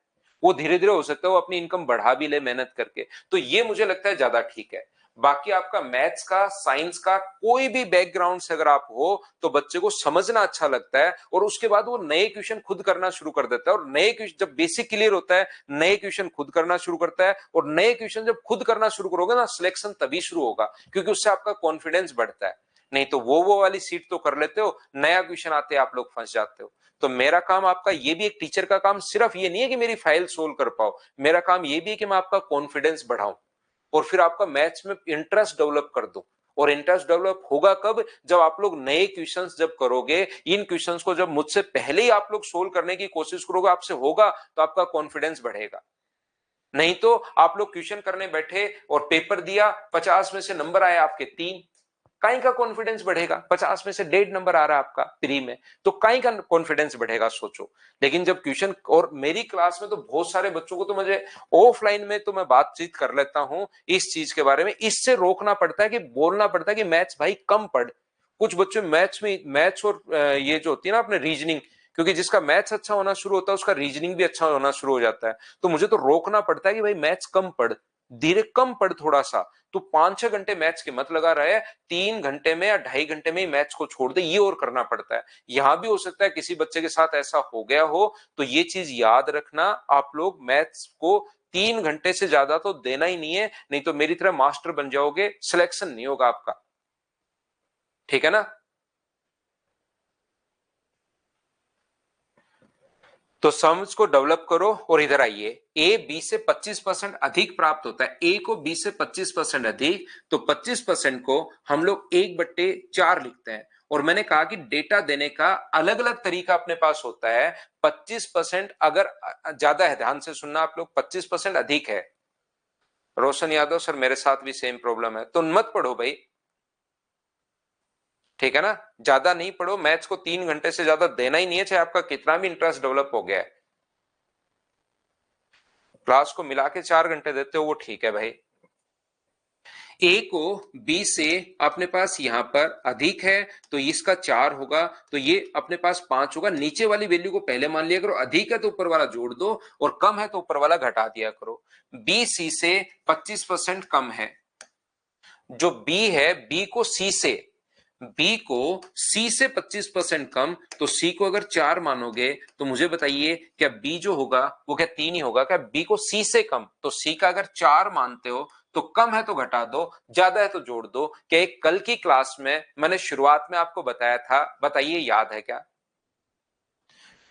वो धीरे धीरे हो सकता है वो अपनी इनकम बढ़ा भी ले मेहनत करके, तो ये मुझे लगता है ज्यादा ठीक है। बाकी आपका मैथ्स का साइंस का कोई भी बैकग्राउंड से अगर आप हो, तो बच्चे को समझना अच्छा लगता है, और उसके बाद वो नए क्वेश्चन खुद करना शुरू कर देता है, और नए क्वेश्चन जब बेसिक क्लियर होता है, नए क्वेश्चन खुद करना शुरू करता है, और नए क्वेश्चन जब खुद करना शुरू करोगे ना, सिलेक्शन तभी शुरू होगा, क्योंकि उससे आपका कॉन्फिडेंस बढ़ता है। नहीं तो वो वाली सीट तो कर लेते हो, नया क्वेश्चन आते आप लोग फंस जाते हो। तो मेरा काम, आपका ये भी एक टीचर का काम सिर्फ ये नहीं है कि मेरी फाइल सोल्व कर पाओ, मेरा काम ये भी है कि मैं आपका कॉन्फिडेंस बढ़ाऊं, और फिर आपका मैथ्स में इंटरेस्ट डेवलप कर दूं। और इंटरेस्ट डेवलप होगा कब, जब आप लोग नए क्वेश्चंस जब करोगे, इन क्वेश्चंस को जब मुझसे पहले ही आप लोग सोल्व करने की कोशिश करोगे, आपसे होगा तो आपका कॉन्फिडेंस बढ़ेगा। नहीं तो आप लोग क्वेश्चन करने बैठे और पेपर दिया, 50 में से नंबर आए आपके 3, काई का कॉन्फिडेंस बढ़ेगा? 50 में से 1.5 नंबर आ रहा है आपका प्री में, तो काई का कॉन्फिडेंस बढ़ेगा सोचो। लेकिन जब क्वेश्चन, और मेरी क्लास में तो बहुत सारे बच्चों को तो मुझे ऑफलाइन में तो मैं बातचीत कर लेता हूं इस चीज के बारे में, इससे रोकना पड़ता है कि बोलना पड़ता है कि मैथ्स भाई कम पढ़। कुछ बच्चे मैथ्स में, मैथ्स और ये जो होती है ना अपने रीजनिंग, क्योंकि जिसका मैथ्स अच्छा होना शुरू होता है उसका रीजनिंग भी अच्छा होना शुरू हो जाता है, तो मुझे तो रोकना पड़ता है कि भाई मैथ्स कम पढ़, धीरे कम पढ़ थोड़ा सा, तो 5-6 घंटे मैथ्स की मत लगा रहे, 3 घंटे में या 2.5 घंटे में ही मैथ्स को छोड़ दे, ये और करना पड़ता है। यहां भी हो सकता है किसी बच्चे के साथ ऐसा हो गया हो, तो ये चीज याद रखना, आप लोग मैथ्स को 3 घंटे से ज्यादा तो देना ही नहीं है, नहीं तो मेरी तरह मास्टर बन जाओगे, सिलेक्शन नहीं होगा आपका, ठीक है ना। तो सम्स को डेवलप करो, और इधर आइए, ए बी से 25% अधिक प्राप्त होता है, ए को बी से 25% अधिक, तो 25% को हम लोग 1/4 लिखते हैं। और मैंने कहा कि डेटा देने का अलग अलग तरीका अपने पास होता है। 25% अगर ज्यादा है, ध्यान से सुनना आप लोग, 25% अधिक है, रोशन यादव सर मेरे साथ भी सेम प्रॉब्लम है, तो मत पढ़ो भाई, ठीक है ना, ज्यादा नहीं पढ़ो, मैथ्स को 3 घंटे से ज्यादा देना ही नहीं है, चाहे आपका कितना भी इंटरेस्ट डेवलप हो गया है। क्लास को मिला के 4 घंटे देते हो वो ठीक है भाई। ए को बी से अपने पास यहां पर अधिक है तो इसका 4 होगा, तो ये अपने पास 5 होगा। नीचे वाली वैल्यू को पहले मान लिया करो, अधिक है तो ऊपर वाला जोड़ दो और कम है तो ऊपर वाला घटा दिया करो। बी सी से 25% कम है। जो बी है, बी को सी से 25% कम, तो सी को अगर 4 मानोगे तो मुझे बताइए क्या बी जो होगा वो क्या 3 ही होगा? क्या बी को सी से कम, तो सी का अगर 4 मानते हो तो कम है तो घटा दो, ज्यादा है तो जोड़ दो। क्या एक कल की क्लास में मैंने शुरुआत में आपको बताया था? बताइए याद है क्या?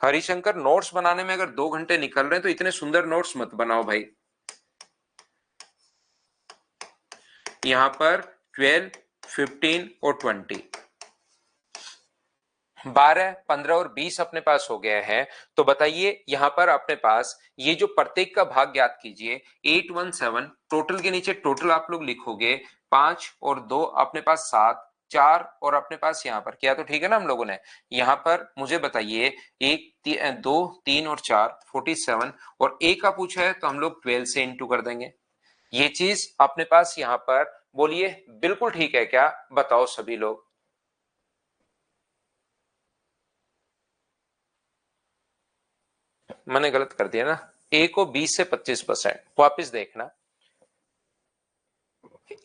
हरिशंकर, नोट्स बनाने में अगर 2 घंटे निकल रहे हैं तो इतने सुंदर नोट्स मत बनाओ भाई। यहां पर 12, 15 और 20, 12, 15 और 20 अपने पास हो गया है। तो बताइए यहां पर अपने पास ये जो प्रत्येक का भाग ज्ञात कीजिए। 817 टोटल के नीचे टोटल आप लोग लिखोगे, 5 और 2 अपने पास 7, 4 और अपने पास यहां पर किया तो ठीक है ना हम लोगों ने। यहां पर मुझे बताइए 1, 2, 3 और 4 47 और ए का पूछा है तो हम लोग 12 से इंटू कर देंगे। ये चीज अपने पास यहां पर बोलिए बिल्कुल ठीक है क्या? बताओ सभी लोग। मैंने गलत कर दिया ना, ए को 20 से 25%। वापिस देखना,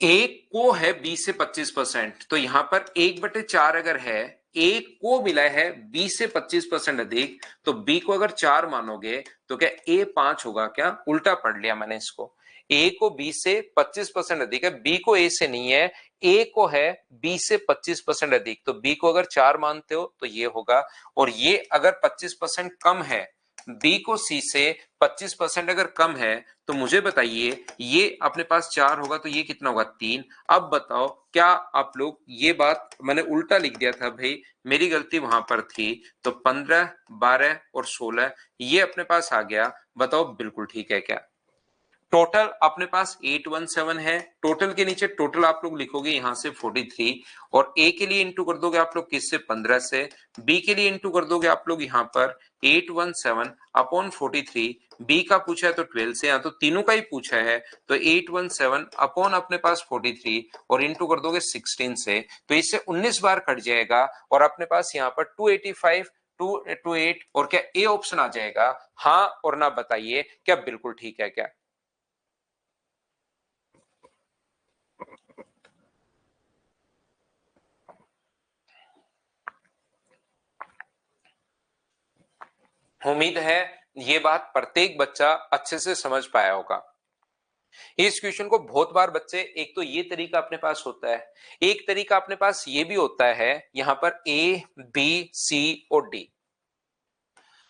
ए को है 20 से 25%, तो यहां पर 1/4 अगर है, ए को मिला है 20 से 25% अधिक, तो बी को अगर 4 मानोगे तो क्या ए 5 होगा क्या? उल्टा पढ़ लिया मैंने इसको। ए को 20 से 25% अधिक है, बी को ए से नहीं है, ए को है 20 से 25% अधिक, तो बी को अगर 4 मानते हो तो ये होगा। और ये अगर 25% कम है, बी को सी से 25% अगर कम है, तो मुझे बताइए ये अपने पास 4 होगा तो ये कितना होगा? 3। अब बताओ क्या आप लोग, ये बात मैंने उल्टा लिख दिया था भाई, मेरी गलती वहां पर थी। तो 15, 12 और 16 ये अपने पास आ गया। बताओ बिल्कुल ठीक है क्या? टोटल अपने पास 817 है। टोटल के नीचे टोटल आप लोग लिखोगे यहां से 43, और ए के लिए इंटू कर दोगे आप लोग किससे? 15 से। बी के लिए इंटू कर दोगे आप लोग यहां पर 817 अपॉन 43। बी का पूछा है तो 12 से, यहां तो तीनों का ही पूछा है, तो 817 अपॉन अपने पास 43 और इंटू कर दोगे 16 से, तो इससे 19 बार कट जाएगा और अपने पास यहाँ पर 285, 228 और क्या ए ऑप्शन आ जाएगा? हाँ और ना बताइए क्या बिल्कुल ठीक है क्या? उम्मीद है ये बात प्रत्येक बच्चा अच्छे से समझ पाया होगा। इस क्वेश्चन को बहुत बार बच्चे, एक तो ये तरीका अपने पास होता है, एक तरीका अपने पास ये भी होता है, यहां पर ए बी सी और डी।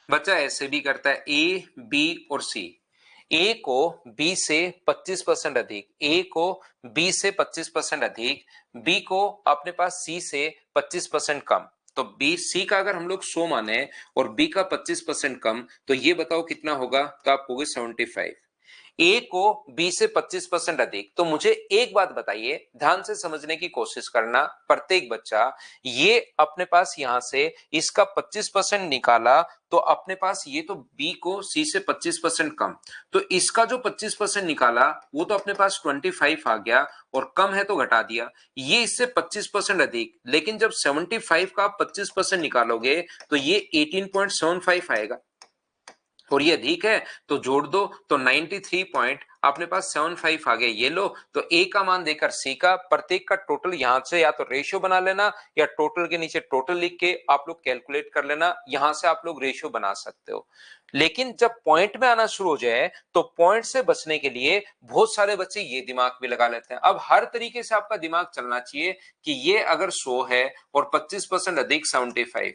बच्चा ऐसे भी करता है ए बी और सी। ए को बी से 25% अधिक, ए को बी से 25% अधिक, बी को अपने पास सी से 25% कम। तो बी सी का अगर हम लोग 100 माने और बी का 25% कम, तो ये बताओ कितना होगा? तो आप कहोगे 75। ए को बी से 25% अधिक। तो मुझे एक बात बताइए, ध्यान से समझने की कोशिश करना प्रत्येक बच्चा, ये अपने पास यहां से इसका 25% निकाला, तो अपने पास ये तो बी को सी से 25% कम, तो इसका जो 25% निकाला वो तो अपने पास 25 आ गया, और कम है तो घटा दिया। ये इससे 25% अधिक, लेकिन जब 75 का 25% निकालोगे तो ये 18.75 आएगा, और ये अधिक है तो जोड़ दो, तो 93 पॉइंट अपने पास 75 आ गए। ये लो, तो ए का मान देकर सी का प्रत्येक का टोटल यहां से या तो रेशियो बना लेना, या टोटल के नीचे टोटल लिख के आप लोग कैलकुलेट कर लेना, यहां से आप लोग रेशियो बना सकते हो। लेकिन जब पॉइंट में आना शुरू हो जाए तो पॉइंट से बचने के लिए बहुत सारे बच्चे ये दिमाग भी लगा लेते हैं। अब हर तरीके से आपका दिमाग चलना चाहिए कि ये अगर 100 है और 25% अधिक 75,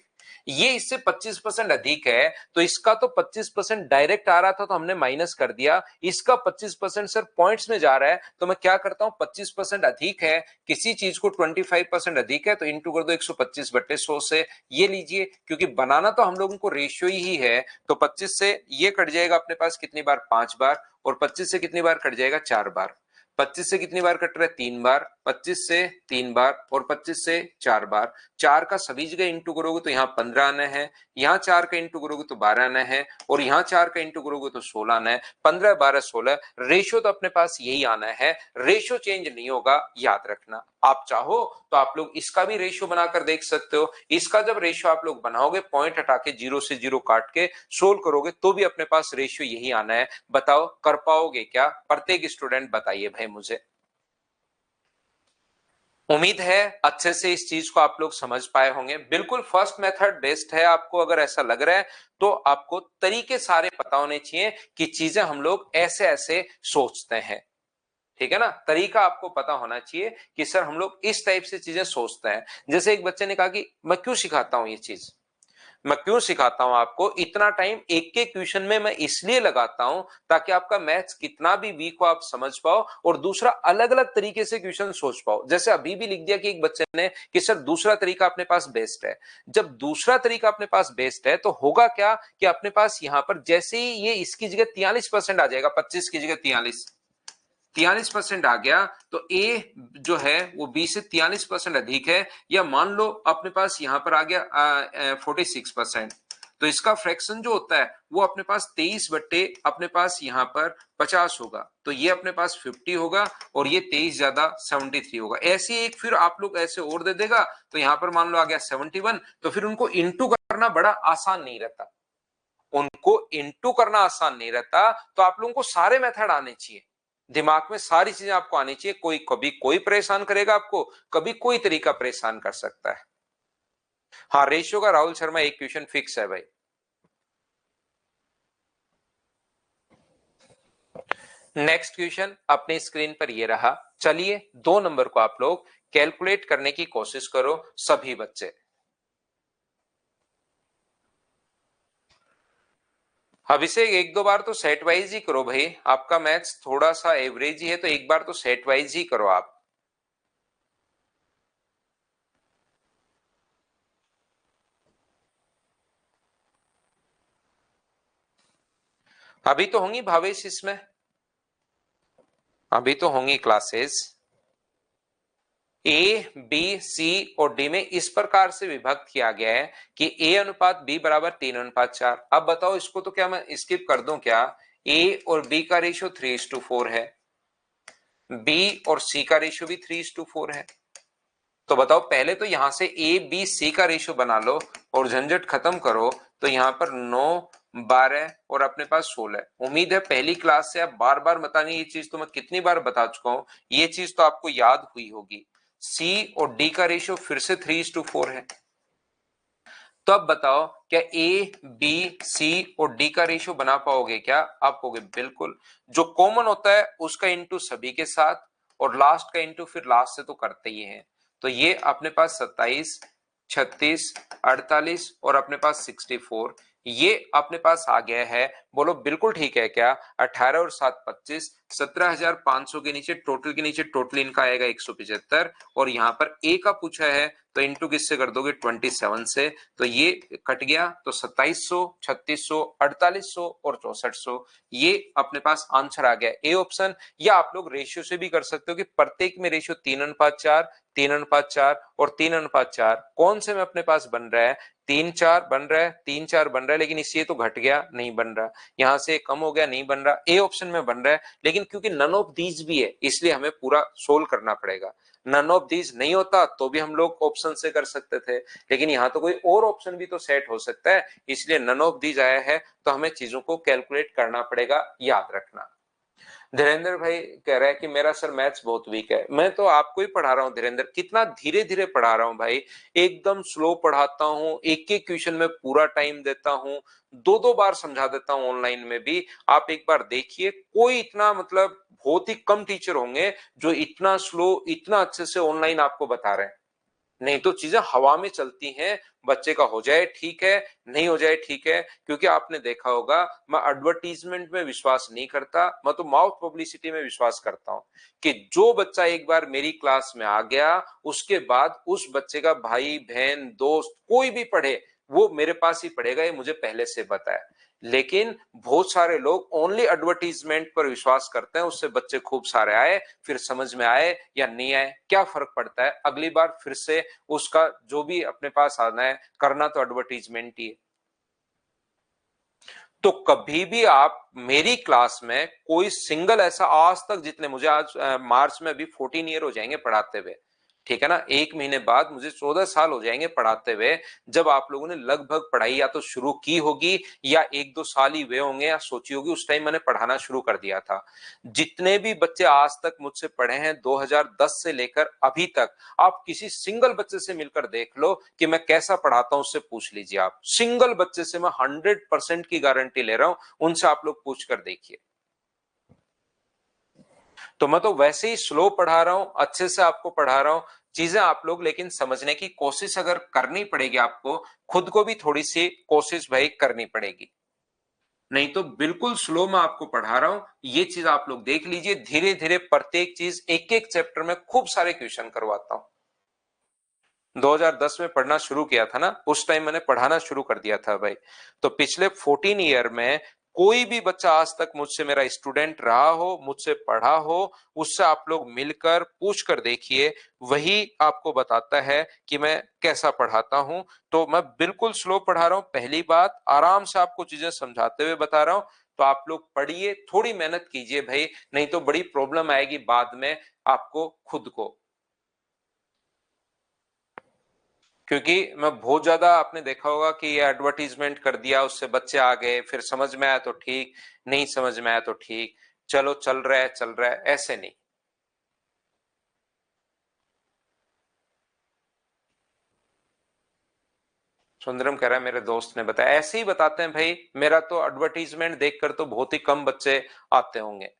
ये इससे 25% अधिक है, तो इसका तो 25% डायरेक्ट आ रहा था तो हमने माइनस कर दिया, इसका 25% सर पॉइंट्स में जा रहा है, तो मैं क्या करता हूं, 25% अधिक है किसी चीज को 25% अधिक है तो इंटू कर दो 125/100 से। ये लीजिए, क्योंकि बनाना तो हम लोगों को रेशियो ही है, तो 25 से ये कट जाएगा अपने पास कितनी बार? 5 बार, और 25 से कितनी बार कट जाएगा? 4 बार। 25 से कितनी बार कट रहा है? 3 बार। 25 से 3 बार और 25 से 4 बार। 4 का सभी जगह इंटू करोगे तो यहाँ 15 आना है, यहाँ 4 का इंटू करोगे तो 12 आना है, और यहाँ 4 का इंटू करोगे तो 16 आना है। 15, 12, 16 रेशियो तो अपने पास यही आना है, रेशियो चेंज नहीं होगा, याद रखना। आप चाहो तो आप लोग इसका भी रेशियो बनाकर देख सकते हो। इसका जब रेशियो आप लोग बनाओगे, पॉइंट हटा के 0 से 0 काट के सोल्व करोगे तो भी अपने पास रेशियो यही आना है। बताओ कर पाओगे क्या? प्रत्येक स्टूडेंट बताइए भाई मुझे। उम्मीद है अच्छे से इस चीज को आप लोग समझ पाए होंगे। बिल्कुल फर्स्ट मेथड बेस्ट है। आपको अगर ऐसा लग रहा है तो आपको तरीके सारे पता होने चाहिए कि चीजें हम लोग ऐसे ऐसे सोचते हैं, ठीक है ना। तरीका आपको पता होना चाहिए कि सर हम लोग इस टाइप से चीजें सोचते हैं। जैसे एक बच्चे ने कहा कि मैं क्यों सिखाता हूं ये चीज, मैं क्यों सिखाता हूं आपको इतना टाइम एक के क्वेश्चन में, मैं इसलिए लगाता हूं ताकि आपका मैथ्स कितना भी वीक हो आप समझ पाओ, और दूसरा अलग अलग तरीके से क्वेश्चन सोच पाओ। जैसे अभी भी लिख दिया कि एक बच्चे ने कि सर दूसरा तरीका अपने पास बेस्ट है। जब दूसरा तरीका अपने पास बेस्ट है तो होगा क्या कि अपने पास यहां पर जैसे ही ये इसकी जगह 43% आ जाएगा, 25 की जगह 43% आ गया, तो ए जो है वो बी से 43% अधिक है। या मान लो अपने पास यहां पर आ गया 46%, तो इसका फ्रैक्शन जो होता है वो अपने पास 23 बट्टे अपने पास यहां पर 50 होगा, तो ये अपने पास 50 होगा, और ये 23 ज्यादा 73 होगा। ऐसे एक फिर आप लोग ऐसे और दे देगा, तो यहां पर मान लो आ गया 71। तो फिर उनको इंटू करना बड़ा आसान नहीं रहता, उनको इंटू करना आसान नहीं रहता, तो आप लोगों को सारे मेथड आने चाहिए, दिमाग में सारी चीजें आपको आनी चाहिए। कोई कभी कोई परेशान करेगा आपको, कभी कोई तरीका परेशान कर सकता है। हाँ, रेशियो का राहुल शर्मा एक क्वेश्चन फिक्स है भाई। नेक्स्ट क्वेश्चन अपने स्क्रीन पर ये रहा। चलिए 2 नंबर को आप लोग कैलकुलेट करने की कोशिश करो सभी बच्चे। अभिषेक एक दो बार तो सेट वाइज ही करो भाई, आपका मैथ्स थोड़ा सा एवरेज ही है, तो एक बार तो सेट वाइज ही करो आप। अभी तो होंगी भावेश इसमें, अभी तो होंगी क्लासेस। ए बी सी और डी में इस प्रकार से विभक्त किया गया है कि ए अनुपात बी बराबर 3:4। अब बताओ इसको तो क्या मैं स्किप कर दूं क्या? ए और बी का रेशियो 3:4 है, बी और सी का रेशियो भी 3:4 है। तो बताओ पहले तो यहां से ए बी सी का रेशियो बना लो और झंझट खत्म करो। तो यहां पर 9, 12 और अपने पास 16। उम्मीद है पहली क्लास से आप बार बार बतानी, ये चीज तो मैं कितनी बार बता चुका हूं, ये चीज तो आपको याद हुई होगी। सी और डी का रेशियो फिर से 3:4 है। तो अब बताओ क्या ए बी सी और डी का रेशियो बना पाओगे क्या? आप कहोगे बिल्कुल। जो कॉमन होता है उसका इंटू सभी के साथ, और लास्ट का इंटू फिर लास्ट से तो करते ही हैं। तो ये अपने पास 27, 36, 48 और अपने पास 64, ये अपने पास आ गया है। बोलो बिल्कुल ठीक है क्या? 18 और 7 25, 17,500 के नीचे टोटल, के नीचे टोटल इनका आएगा 175, और यहाँ पर ए का पूछा है तो इंटू किससे कर दोगे? 27 से। तो ये कट गया, तो 2700, 3600, 4800 और 6400, ये अपने पास आंसर आ गया ए ऑप्शन। या आप लोग रेशियो से भी कर सकते हो कि प्रत्येक में रेशियो 3:4, 3:4 और 3:4, कौन से में अपने पास बन रहा है? 3:4 बन रहा है, 3:4 बन रहा है, लेकिन इससे तो घट गया, नहीं बन रहा। यहां से कम हो गया, नहीं बन रहा। ए ऑप्शन में बन रहा है, लेकिन क्योंकि नन ऑफ दीज भी है इसलिए हमें पूरा सोल्व करना पड़ेगा। नन ऑफ दीज नहीं होता तो भी हम लोग ऑप्शन से कर सकते थे, लेकिन यहाँ तो कोई और ऑप्शन भी तो सेट हो सकता है, इसलिए नन ऑफ दीज आया है, तो हमें चीजों को कैलकुलेट करना पड़ेगा, याद रखना। धीरेन्द्र भाई कह रहा है कि मेरा सर मैथ्स बहुत वीक है। मैं तो आपको ही पढ़ा रहा हूँ धीरेन्द्र, कितना धीरे धीरे पढ़ा रहा हूँ भाई, एकदम स्लो पढ़ाता हूँ, एक एक क्वेश्चन में पूरा टाइम देता हूँ, 2-2 बार समझा देता हूँ ऑनलाइन में भी। आप एक बार देखिए, कोई इतना मतलब बहुत ही कम टीचर होंगे जो इतना स्लो इतना अच्छे से ऑनलाइन आपको बता रहे हैं। नहीं तो चीजें हवा में चलती हैं, बच्चे का हो जाए ठीक है, नहीं हो जाए ठीक है। क्योंकि आपने देखा होगा, मैं एडवर्टीजमेंट में विश्वास नहीं करता, मैं तो माउथ पब्लिसिटी में विश्वास करता हूं कि जो बच्चा एक बार मेरी क्लास में आ गया उसके बाद उस बच्चे का भाई बहन दोस्त कोई भी पढ़े, वो मेरे पास ही पड़ेगा, ये मुझे पहले से पता है। लेकिन बहुत सारे लोग ओनली एडवर्टीजमेंट पर विश्वास करते हैं, उससे बच्चे खूब सारे आए, फिर समझ में आए या नहीं आए, क्या फर्क पड़ता है, अगली बार फिर से उसका जो भी अपने पास आना है करना तो एडवर्टीजमेंट ही है। तो कभी भी आप मेरी क्लास में कोई सिंगल ऐसा आज तक, जितने मुझे आज मार्च में अभी 14 ईयर हो जाएंगे पढ़ाते हुए, ठीक है ना, एक महीने बाद मुझे 14 साल हो जाएंगे पढ़ाते हुए, जब आप लोगों ने लगभग पढ़ाई या तो शुरू की होगी या एक दो साल ही हुए होंगे या सोची होगी, उस टाइम मैंने पढ़ाना शुरू कर दिया था। जितने भी बच्चे आज तक मुझसे पढ़े हैं 2010 से लेकर अभी तक, आप किसी सिंगल बच्चे से मिलकर देख लो कि मैं कैसा पढ़ाता हूं, उससे पूछ लीजिए। आप सिंगल बच्चे से मैं 100% की गारंटी ले रहा हूं, उनसे आप लोग पूछ कर देखिए। तो मैं तो वैसे ही स्लो पढ़ा रहा हूं, अच्छे से आपको पढ़ा रहा हूं, चीजें आप लोग लेकिन समझने की कोशिश अगर करनी पड़ेगी आपको, खुद को भी थोड़ी सी कोशिश भाई करनी पड़ेगी, नहीं तो बिल्कुल स्लो में आपको पढ़ा रहा हूं। ये चीज आप लोग देख लीजिए, धीरे धीरे प्रत्येक चीज एक एक चैप्टर में खूब सारे क्वेश्चन करवाता हूं। 2010 में पढ़ना शुरू किया था ना, उस टाइम मैंने पढ़ाना शुरू कर दिया था भाई। तो पिछले 14 ईयर में कोई भी बच्चा आज तक मुझसे मेरा स्टूडेंट रहा हो, मुझसे पढ़ा हो, उससे आप लोग मिलकर पूछ कर देखिए, वही आपको बताता है कि मैं कैसा पढ़ाता हूं। तो मैं बिल्कुल स्लो पढ़ा रहा हूं, पहली बात, आराम से आपको चीजें समझाते हुए बता रहा हूं। तो आप लोग पढ़िए, थोड़ी मेहनत कीजिए भाई, नहीं तो बड़ी प्रॉब्लम आएगी बाद में आपको खुद को। क्योंकि मैं बहुत ज्यादा, आपने देखा होगा कि ये एडवर्टीजमेंट कर दिया, उससे बच्चे आ गए, फिर समझ में आया तो ठीक, नहीं समझ में आया तो ठीक, चलो चल रहा है चल रहा है, ऐसे नहीं। सुंदरम कह रहा है मेरे दोस्त ने बताया, ऐसे ही बताते हैं भाई, मेरा तो एडवर्टीजमेंट देखकर तो बहुत ही कम बच्चे आते होंगे।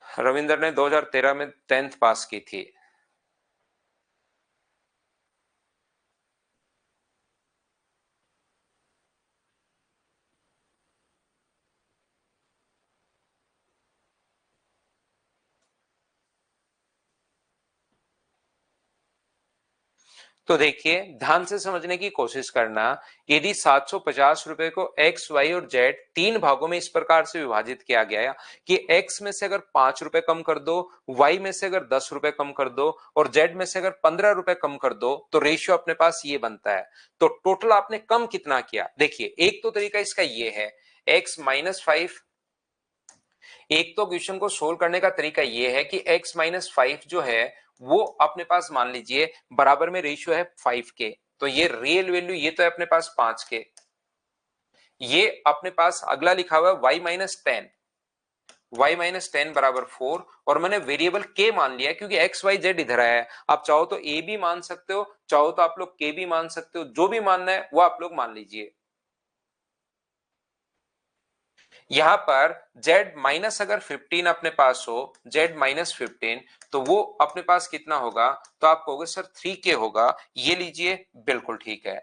रविंदर ने 2013 में 10th पास की थी। तो देखिए, ध्यान से समझने की कोशिश करना। यदि 750 रुपए को एक्स वाई और जेड तीन भागों में इस प्रकार से विभाजित किया गया है कि एक्स में से अगर 5 रुपए कम कर दो, वाई में से अगर 10 रुपए कम कर दो और जेड में से अगर 15 रुपए कम कर दो, तो रेशियो अपने पास ये बनता है। तो टोटल आपने कम कितना किया, देखिए एक तो तरीका इसका ये है, x-5। एक तो क्वेश्चन को सोल्व करने का तरीका यह है कि x-5 जो है वो अपने पास मान लीजिए बराबर में रेशियो है 5 के, तो ये रियल वैल्यू ये तो है अपने पास 5 के, ये अपने पास अगला लिखा हुआ है y-10, y-10 बराबर 4, और मैंने वेरिएबल के मान लिया क्योंकि एक्स वाई जेड इधर आया है। आप चाहो तो ए भी मान सकते हो, चाहो तो आप लोग के भी मान सकते हो, जो भी मानना है वो आप लोग मान लीजिए। यहां पर z माइनस अगर 15 अपने पास हो, z-15, तो वो अपने पास कितना होगा, तो आप कहोगे सर 3k होगा, ये लीजिए बिल्कुल ठीक है।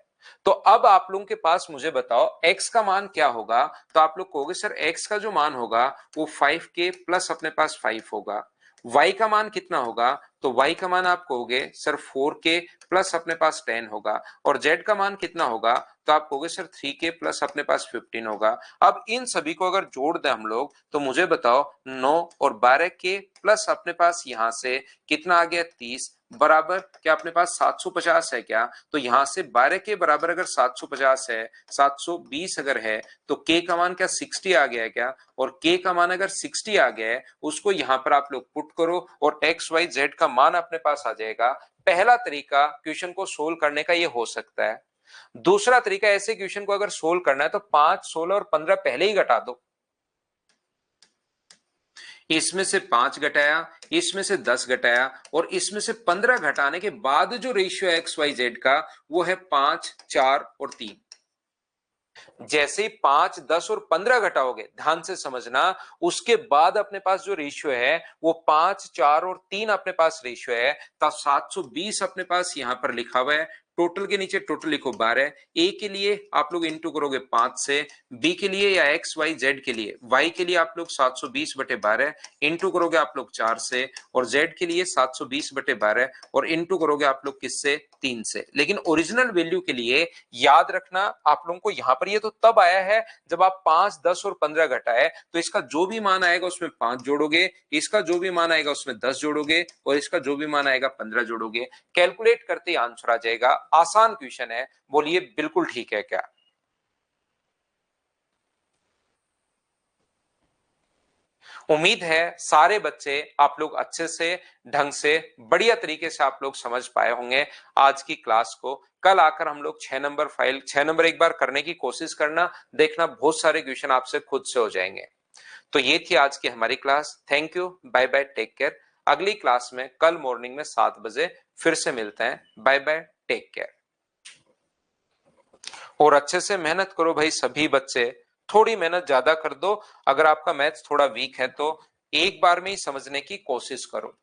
तो अब आप लोगों के पास मुझे बताओ x का मान क्या होगा, तो आप लोग कहोगे सर x का जो मान होगा वो 5k प्लस अपने पास 5 होगा। y का मान कितना होगा, तो y का मान आप कहोगे सर 4k प्लस अपने पास 10 होगा, और z का मान कितना होगा, तो आप कहोगे सर 3k प्लस अपने पास 15 होगा। अब इन सभी को अगर जोड़ दें हम लोग, तो मुझे बताओ 9 और 12k प्लस अपने पास यहां से कितना आ गया 30, बराबर क्या अपने पास 750 है क्या, तो यहां से 12 के बराबर अगर 750 है, 720 अगर है, तो k का मान क्या 60 आ गया है क्या, और k का मान अगर 60 आ गया है, उसको यहां पर आप लोग पुट करो और x y z का मान अपने पास आ जाएगा। पहला तरीका क्वेश्चन को सोल्व करने का ये हो सकता है। दूसरा तरीका, ऐसे क्वेश्चन को अगर सोल्व करना है तो 5, 16 और 15 पहले ही घटा दो, इसमें से 5 घटाया, इसमें से 10 घटाया और इसमें से 15 घटाने के बाद जो रेशियो है एक्स वाई जेड का वो है 5, 4 और 3। जैसे ही 5, 10 और 15 घटाओगे, ध्यान से समझना, उसके बाद अपने पास जो रेशियो है वो 5, 4 और 3 अपने पास रेशियो है, तब 720 अपने पास यहां पर लिखा हुआ है। टोटल के नीचे टोटल लिखो 12, ए के लिए आप लोग इंटू करोगे 5 से, बी के लिए या एक्स वाई जेड के लिए, वाई के लिए आप लोग 720/12 इंटू करोगे आप लोग 4 से, और जेड के लिए 720/12 और इंटू करोगे आप लोग किससे, 3 से। लेकिन ओरिजिनल वैल्यू के लिए याद रखना आप लोगों को, यहां पर ये तो तब आया है जब आप 5, 10 और 15 घटाए, तो इसका जो भी मान आएगा उसमें 5 जोड़ोगे, इसका जो भी मान आएगा उसमें 10 जोड़ोगे, और इसका जो भी मान आएगा 15 जोड़ोगे। कैलकुलेट करते ही आंसर आ जाएगा। आसान क्वेश्चन है, बोलिए बिल्कुल ठीक है क्या? उम्मीद है सारे बच्चे आप लोग अच्छे से, ढंग से, बढ़िया तरीके से आप लोग समझ पाए होंगे आज की क्लास को। कल आकर हम लोग 6 नंबर फाइल 6 नंबर एक बार करने की कोशिश करना, देखना बहुत सारे क्वेश्चन आपसे खुद से हो जाएंगे। तो ये थी आज की हमारी class. Thank you, bye bye, take care. अगली क्लास में कल मॉर्निंग में 7 बजे फिर से मिलते हैं। Bye bye, take care. और अच्छे से मेहनत करो भाई सभी बच्चे, थोड़ी मेहनत ज्यादा कर दो। अगर आपका मैथ्स थोड़ा वीक है तो एक बार में ही समझने की कोशिश करो।